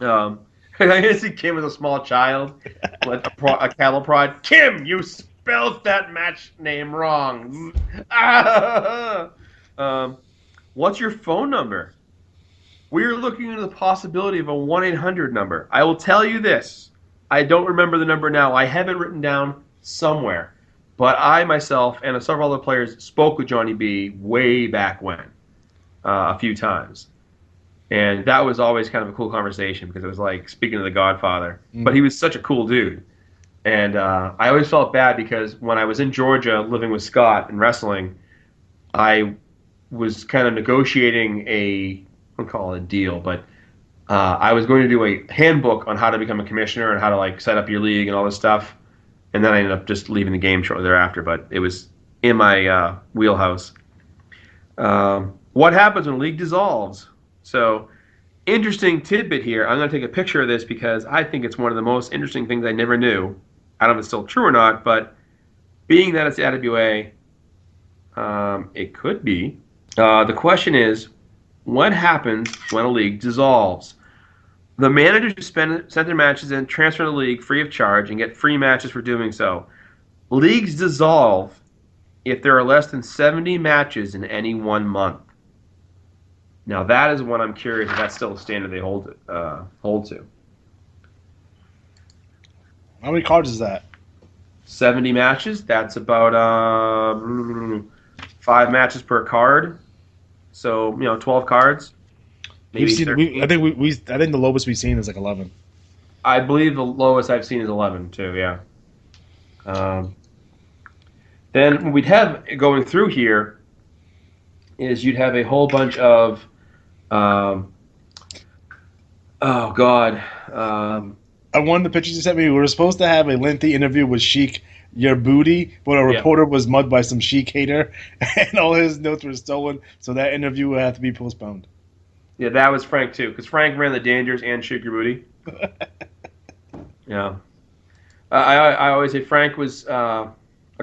I guess he Kim as a small child, with a cattle prod. Kim, you spelled that match name wrong. What's your phone number? We're looking into the possibility of a 1-800 number. I will tell you this. I don't remember the number now. I have it written down somewhere. But I myself and several other players spoke with Johnny B way back when, a few times. And that was always kind of a cool conversation because it was like speaking to the Godfather. But he was such a cool dude. And I always felt bad because when I was in Georgia living with Scott and wrestling, I was kind of negotiating I wouldn't call it a deal, but I was going to do a handbook on how to become a commissioner and how to like set up your league and all this stuff. And then I ended up just leaving the game shortly thereafter, but it was in my wheelhouse. What happens when a league dissolves? So, interesting tidbit here. I'm going to take a picture of this because I think it's one of the most interesting things I never knew. I don't know if it's still true or not, but being that it's the IWA, it could be. The question is, what happens when a league dissolves? The managers who send their matches in transfer to the league free of charge and get free matches for doing so. Leagues dissolve if there are less than 70 matches in any 1 month. Now that is what I'm curious if that's still a standard they hold to. How many cards is that? 70 matches. That's about 5 matches per card. So 12 cards. Maybe I think the lowest we've seen is like 11. I believe the lowest I've seen is 11 too. Yeah. Then what we'd have going through here is you'd have a whole bunch of I won the pictures you sent me. We were supposed to have a lengthy interview with Sheik Yerbouti, but a reporter was mugged by some Sheik hater, and all his notes were stolen, so that interview will have to be postponed. Yeah, that was Frank too, because Frank ran the Dangers and Sheik Yerbouti. Yeah. I always say Frank was a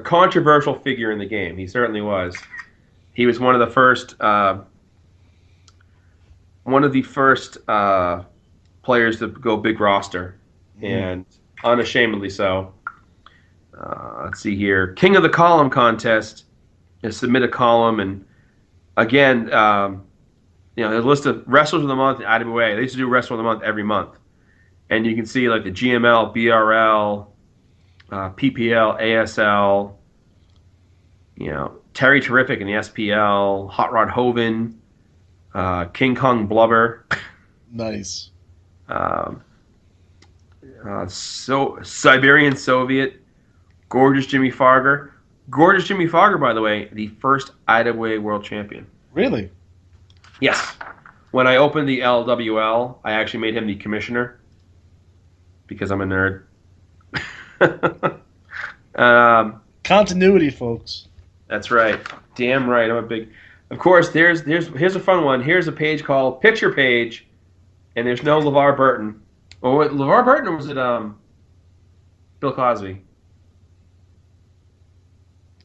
controversial figure in the game. He certainly was. He was one of the first players to go big roster, and unashamedly so. Let's see here. King of the Column contest is submit a column, and again, a list of wrestlers of the month in IWA. They used to do wrestler of the month every month, and you can see like the GML, BRL, PPL, ASL. Terry Terrific in the SPL, Hot Rod Hoven, King Kong Blubber. Nice. Siberian Soviet, Gorgeous Jimmy Farger. Gorgeous Jimmy Farger, by the way, the first IWA World Champion. Really? Yes. When I opened the LWL, I actually made him the commissioner because I'm a nerd. Continuity, folks. That's right. Damn right. I'm a big. Of course, here's a fun one. Here's a page called Picture Page, and there's no LeVar Burton. Oh, LeVar Burton, or was it Bill Cosby?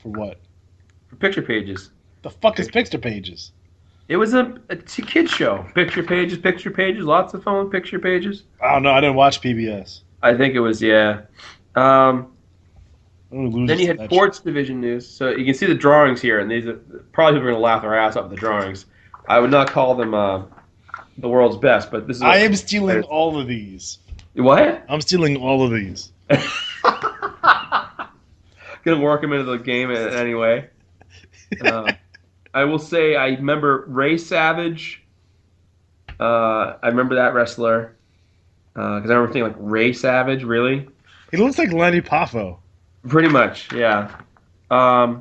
For what? For Picture Pages. The fuck is Picture Pages? It was a kid show. Picture Pages, lots of fun with Picture Pages. I don't know. I didn't watch PBS. I think it was, yeah. Then you had sports division news. So you can see the drawings here, and these are probably people are going to laugh their ass off at the drawings. I would not call them the world's best, but this is. I am stealing all of these. What? I'm stealing all of these. Gonna work them into the game anyway. I will say I remember Ray Savage. I remember that wrestler because I remember thinking like Ray Savage, really. He looks like Lenny Poffo. Pretty much, yeah. I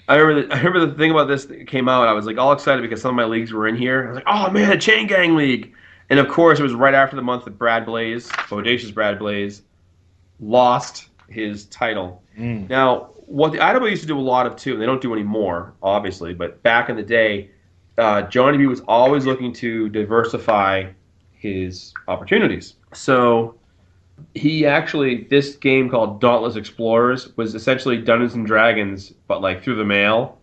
remember the thing about this that came out. I was like all excited because some of my leagues were in here. I was like, oh man, a Chain Gang League. And of course, it was right after the month that Brad Blaze, Bodacious Brad Blaze, lost his title. Now, what the IWA used to do a lot of too, and they don't do anymore, obviously, but back in the day, Johnny B was always looking to diversify his opportunities. So he actually, this game called Dauntless Explorers was essentially Dungeons and Dragons, but like through the mail.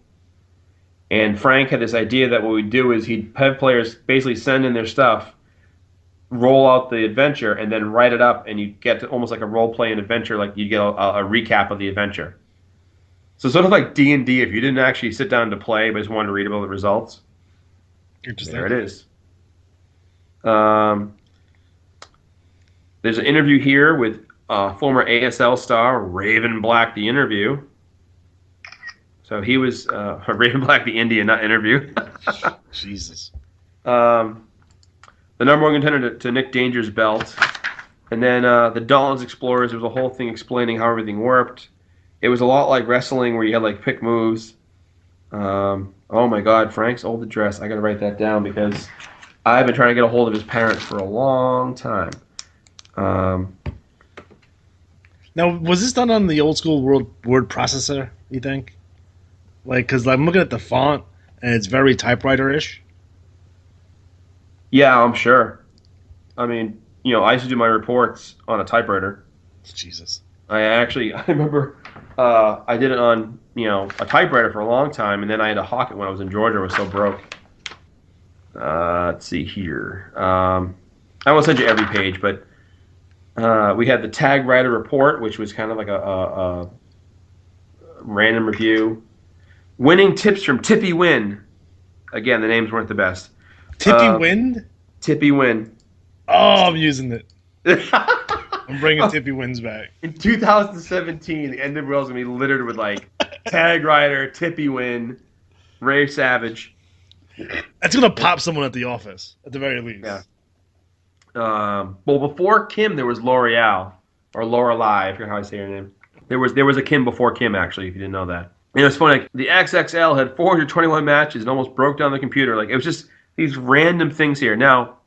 And Frank had this idea that what we'd do is he'd have players basically send in their stuff, roll out the adventure, and then write it up, and you get to almost like a role-playing adventure, like you get a recap of the adventure. So sort of like D&D, if you didn't actually sit down to play, but just wanted to read about the results. There it is. There's an interview here with former ASL star Raven Black, the interview. So he was Raven Black, the Indian, not interview. Jesus. The number one contender to Nick Danger's belt. And then the Dalton's Explorers, there was a whole thing explaining how everything worked. It was a lot like wrestling where you had like pick moves. Oh my God, Frank's old address. I got to write that down because I've been trying to get a hold of his parents for a long time. Now, was this done on the old school word processor, you think? Like, because I'm looking at the font, and it's very typewriter-ish. Yeah, I'm sure. I mean, I used to do my reports on a typewriter. Jesus. I remember I did it on, a typewriter for a long time, and then I had to hawk it when I was in Georgia. I was so broke. Let's see here. I won't send you every page, but we had the Tag Rider Report, which was kind of like a random review. Winning tips from Tippy Win. Again, the names weren't the best. Tippy Wind? Tippy Win. Oh, I'm using it. I'm bringing Tippy Wins back. In 2017, the NWL is going to be littered with like Tag Rider, Tippy Win, Ray Savage. That's going to pop someone at the office, at the very least. Yeah. Well, before Kim, there was L'Oreal, or Lorelei, I forget how I say her name. There was a Kim before Kim, actually, if you didn't know that. It's funny, like, the XXL had 421 matches and almost broke down the computer. Like, it was just these random things here. Now,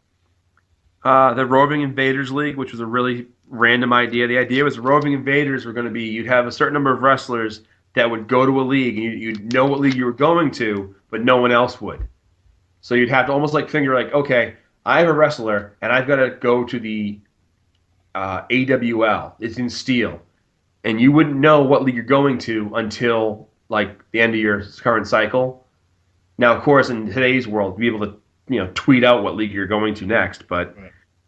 the Roving Invaders League, which was a really random idea. The idea was Roving Invaders were going to be, you'd have a certain number of wrestlers that would go to a league, and you'd know what league you were going to, but no one else would. So you'd have to almost like figure like, okay, I have a wrestler, and I've got to go to the AWL. It's in steel. And you wouldn't know what league you're going to until, like, the end of your current cycle. Now, of course, in today's world, you'd be able to, tweet out what league you're going to next. But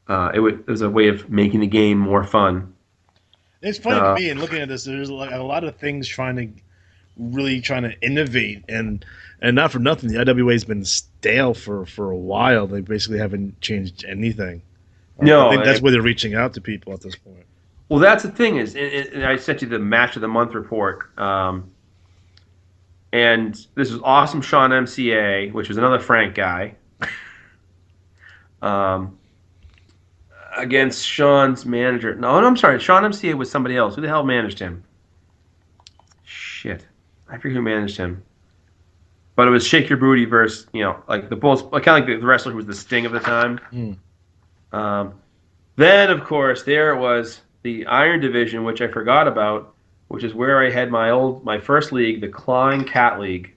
it was a way of making the game more fun. It's funny to me, and looking at this, there's like a lot of things trying to innovate, and not for nothing, the IWA's been stale for a while. They basically haven't changed anything. No, I think that's where they're reaching out to people at this point. Well, that's the thing is, and I sent you the Match of the Month report, and this was Awesome Sean MCA, which was another Frank guy, against Sean's manager. No, I'm sorry, Sean MCA was somebody else. Who the hell managed him? Shit, I forget who managed him. But it was Shake Your Booty versus, like the Bulls, kind of like the wrestler who was the Sting of the time. Then, of course, there it was the Iron Division, which I forgot about, which is where I had my first league, the Clawing Cat League.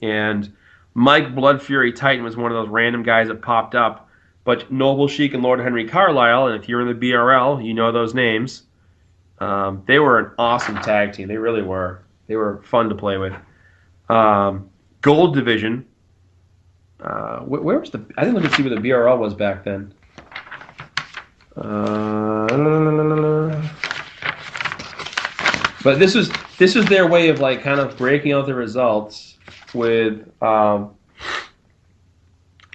And Mike Blood Fury Titan was one of those random guys that popped up. But Noble Sheik and Lord Henry Carlisle, and if you're in the BRL, you know those names. They were an awesome tag team. They really were. They were fun to play with. Gold Division. Where was the? I didn't look and see where the BRL was back then. But this was their way of like kind of breaking out the results with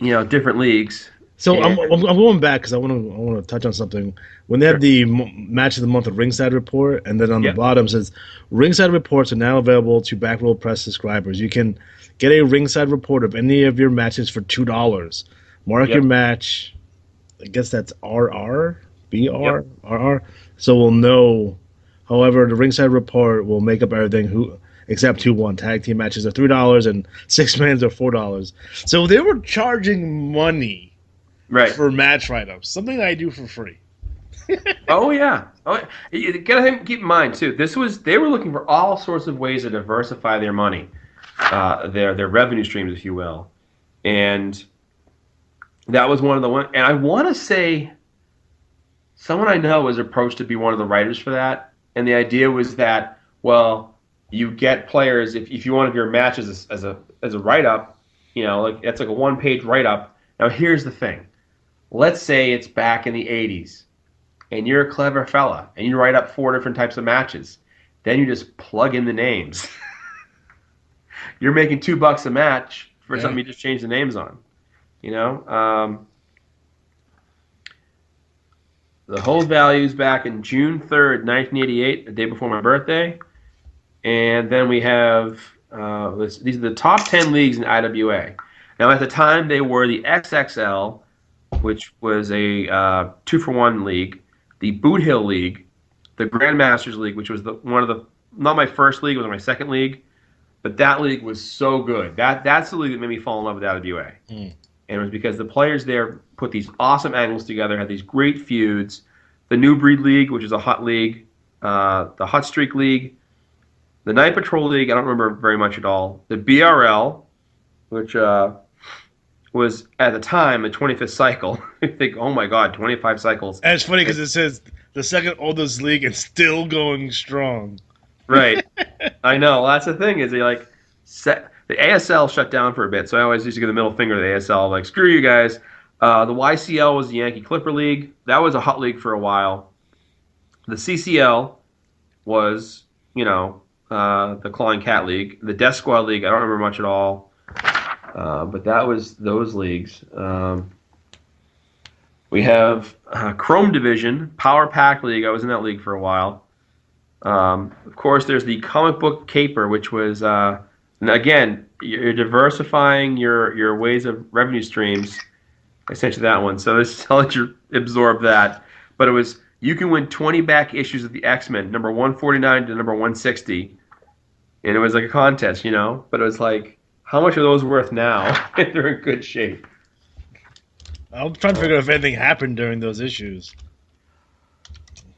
different leagues. So I'm going back because I want to touch on something. When they had the Match of the Month of Ringside Report, and then on the bottom says Ringside Reports are now available to Back Row Press subscribers. You can get a Ringside Report of any of your matches for $2. Mark your match. I guess that's RR, BR, RR. So we'll know. However, the Ringside Report will make up everything except 2-1. Tag team matches are $3 and 6-mans are $4. So they were charging money for match write-ups, something that I do for free. Oh yeah. You gotta keep in mind too. They were looking for all sorts of ways to diversify their money, their revenue streams, if you will, and that was one of the one. And I want to say, someone I know was approached to be one of the writers for that, and the idea was that, well, you get players if you want your matches as a write-up, like that's like a 1-page write-up. Now here's the thing. Let's say it's back in the 80s, and you're a clever fella, and you write up 4 different types of matches. Then you just plug in the names. You're making $2 a match for something you just changed the names on. The hold values back in June 3rd, 1988, the day before my birthday. And then we have, these are the top 10 leagues in IWA. Now, at the time, they were the XXL, which was a 2-for-1 league, the Boot Hill League, the Grandmasters League, which was not my first league, it was my second league, but that league was so good. That's the league that made me fall in love with IWA. And it was because the players there put these awesome angles together, had these great feuds. The New Breed League, which is a hot league, the Hot Streak League, the Night Patrol League, I don't remember very much at all. The BRL, which was at the time the 25th cycle. I think, oh my God, 25 cycles. And it's funny because it says the second oldest league and still going strong. Right. I know. Well, that's the thing is the ASL shut down for a bit, so I always used to give the middle finger to the ASL, like, screw you guys. The YCL was the Yankee Clipper League. That was a hot league for a while. The CCL was, the Clawing Cat League. The Death Squad League, I don't remember much at all. But that was those leagues. We have Chrome Division, Power Pack League. I was in that league for a while. Of course, there's the Comic Book Caper, which was, again, you're diversifying your ways of revenue streams. I sent you that one, so I'll let you absorb that. But it was, you can win 20 back issues of the X-Men, number 149 to number 160. And it was like a contest, But it was like, how much are those worth now? They're in good shape. I'm trying to figure out if anything happened during those issues.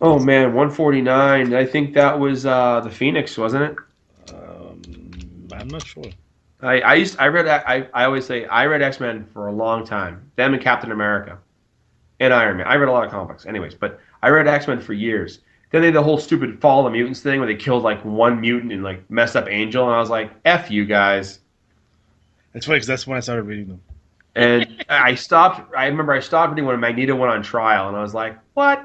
Oh man, 149. I think that was the Phoenix, wasn't it? I'm not sure. I always say I read X-Men for a long time. Them and Captain America, and Iron Man. I read a lot of comics, anyways. But I read X-Men for years. Then they had the whole stupid Fall of the Mutants thing where they killed like one mutant and like messed up Angel, and I was like, "F you guys." It's funny because that's when I started reading them. And I stopped. I remember I stopped reading when Magneto went on trial, and I was like, "What?"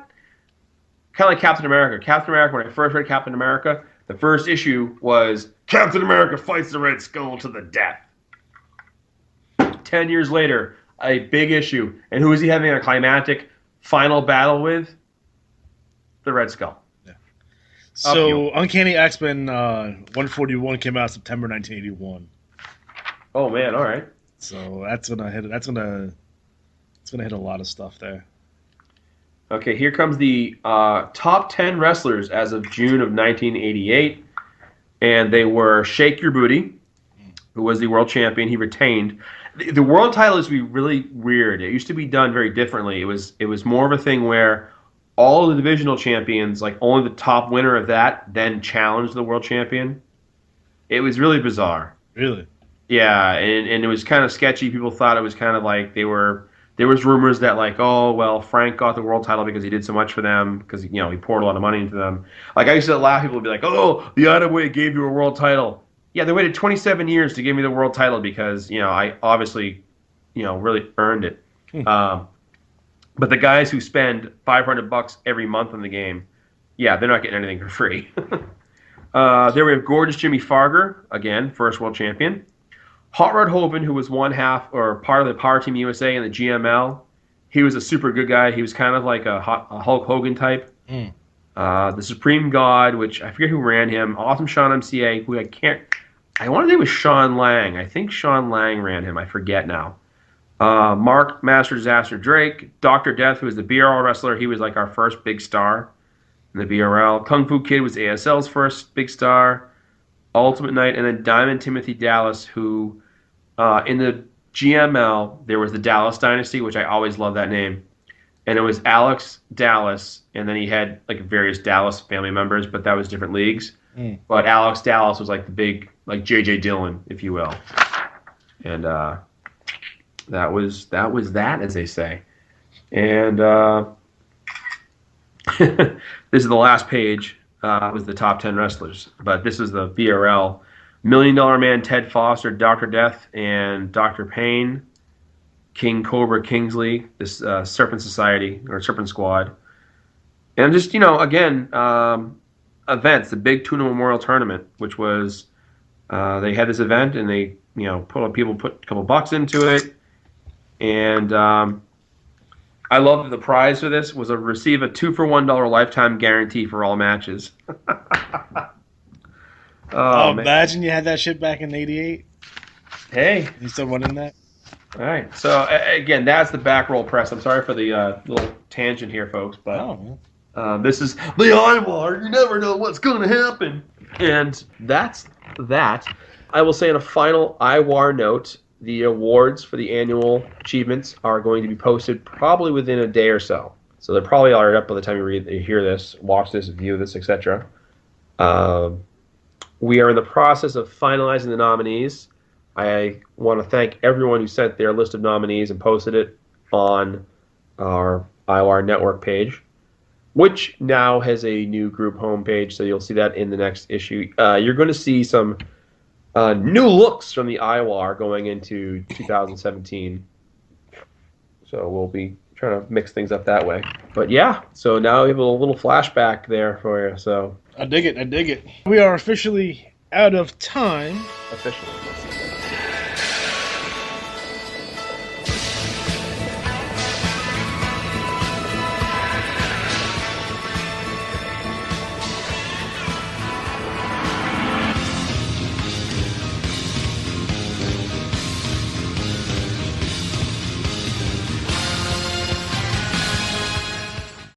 Kind of like Captain America. Captain America. When I first read Captain America, the first issue was Captain America fights the Red Skull to the death. 10 years later, a big issue, and who is he having a climactic final battle with? The Red Skull. Yeah. So, Uncanny X-Men 141 came out September 1981. Oh man! All right. So that's gonna hit. It's gonna hit a lot of stuff there. Okay, here comes the top 10 wrestlers as of June of 1988, and they were Shake Your Booty, who was the world champion. He retained. The world title used to be really weird. It used to be done very differently. It was more of a thing where all the divisional champions, like only the top winner of that, then challenged the world champion. It was really bizarre. Really? Yeah, and it was kind of sketchy. People thought it was kind of like there was rumors that like, oh, well, Frank got the world title because he did so much for them, because he poured a lot of money into them. Like I used to laugh, people would be like, oh, the IWA gave you a world title. Yeah, they waited 27 years to give me the world title because, I obviously, really earned it. But the guys who spend $500 every month on the game, yeah, they're not getting anything for free. There we have Gorgeous Jimmy Farger, again, first world champion. Hot Rod Hoven, who was one half or part of the Power Team USA and the GML, he was a super good guy. He was kind of like a Hulk Hogan type. The Supreme God, which I forget who ran him. Awesome Sean MCA, who I want to say it was Sean Lang. I think Sean Lang ran him. I forget now. Mark Master Disaster Drake. Dr. Death, who was the BRL wrestler. He was like our first big star in the BRL. Kung Fu Kid was ASL's first big star. Ultimate Knight, and then Diamond Timothy Dallas, who in the GML, there was the Dallas Dynasty, which I always love that name. And it was Alex Dallas, and then he had like various Dallas family members, but that was different leagues. But Alex Dallas was like the big, like J.J. Dillon, if you will. And that was that, as they say. And this is the last page. Was the top 10 wrestlers. But this is the BRL. $1 Million Man Ted Foster, Dr. Death, and Dr. Payne, King Cobra Kingsley, this Serpent Society, or Serpent Squad. And just, again, events, the Big Tuna Memorial Tournament, which was, they had this event, and they, people put a couple bucks into it. And I love that the prize for this was receive a 2-for-$1 lifetime guarantee for all matches. Oh, imagine you had that shit back in '88. Hey. You still running that? All right. So, again, that's the back roll press. I'm sorry for the little tangent here, folks, but this is the IWAR. You never know what's going to happen. And that's that. I will say in a final IWAR note, the awards for the annual achievements are going to be posted probably within a day or so. So they're probably already up by the time you hear this, watch this, view this, etc. We are in the process of finalizing the nominees. I want to thank everyone who sent their list of nominees and posted it on our IWAR network page, which now has a new group homepage, so you'll see that in the next issue. You're going to see some new looks from the IWAR going into 2017. So we'll be trying to mix things up that way. But yeah, so now we have a little flashback there for you. So I dig it. We are officially out of time. Officially.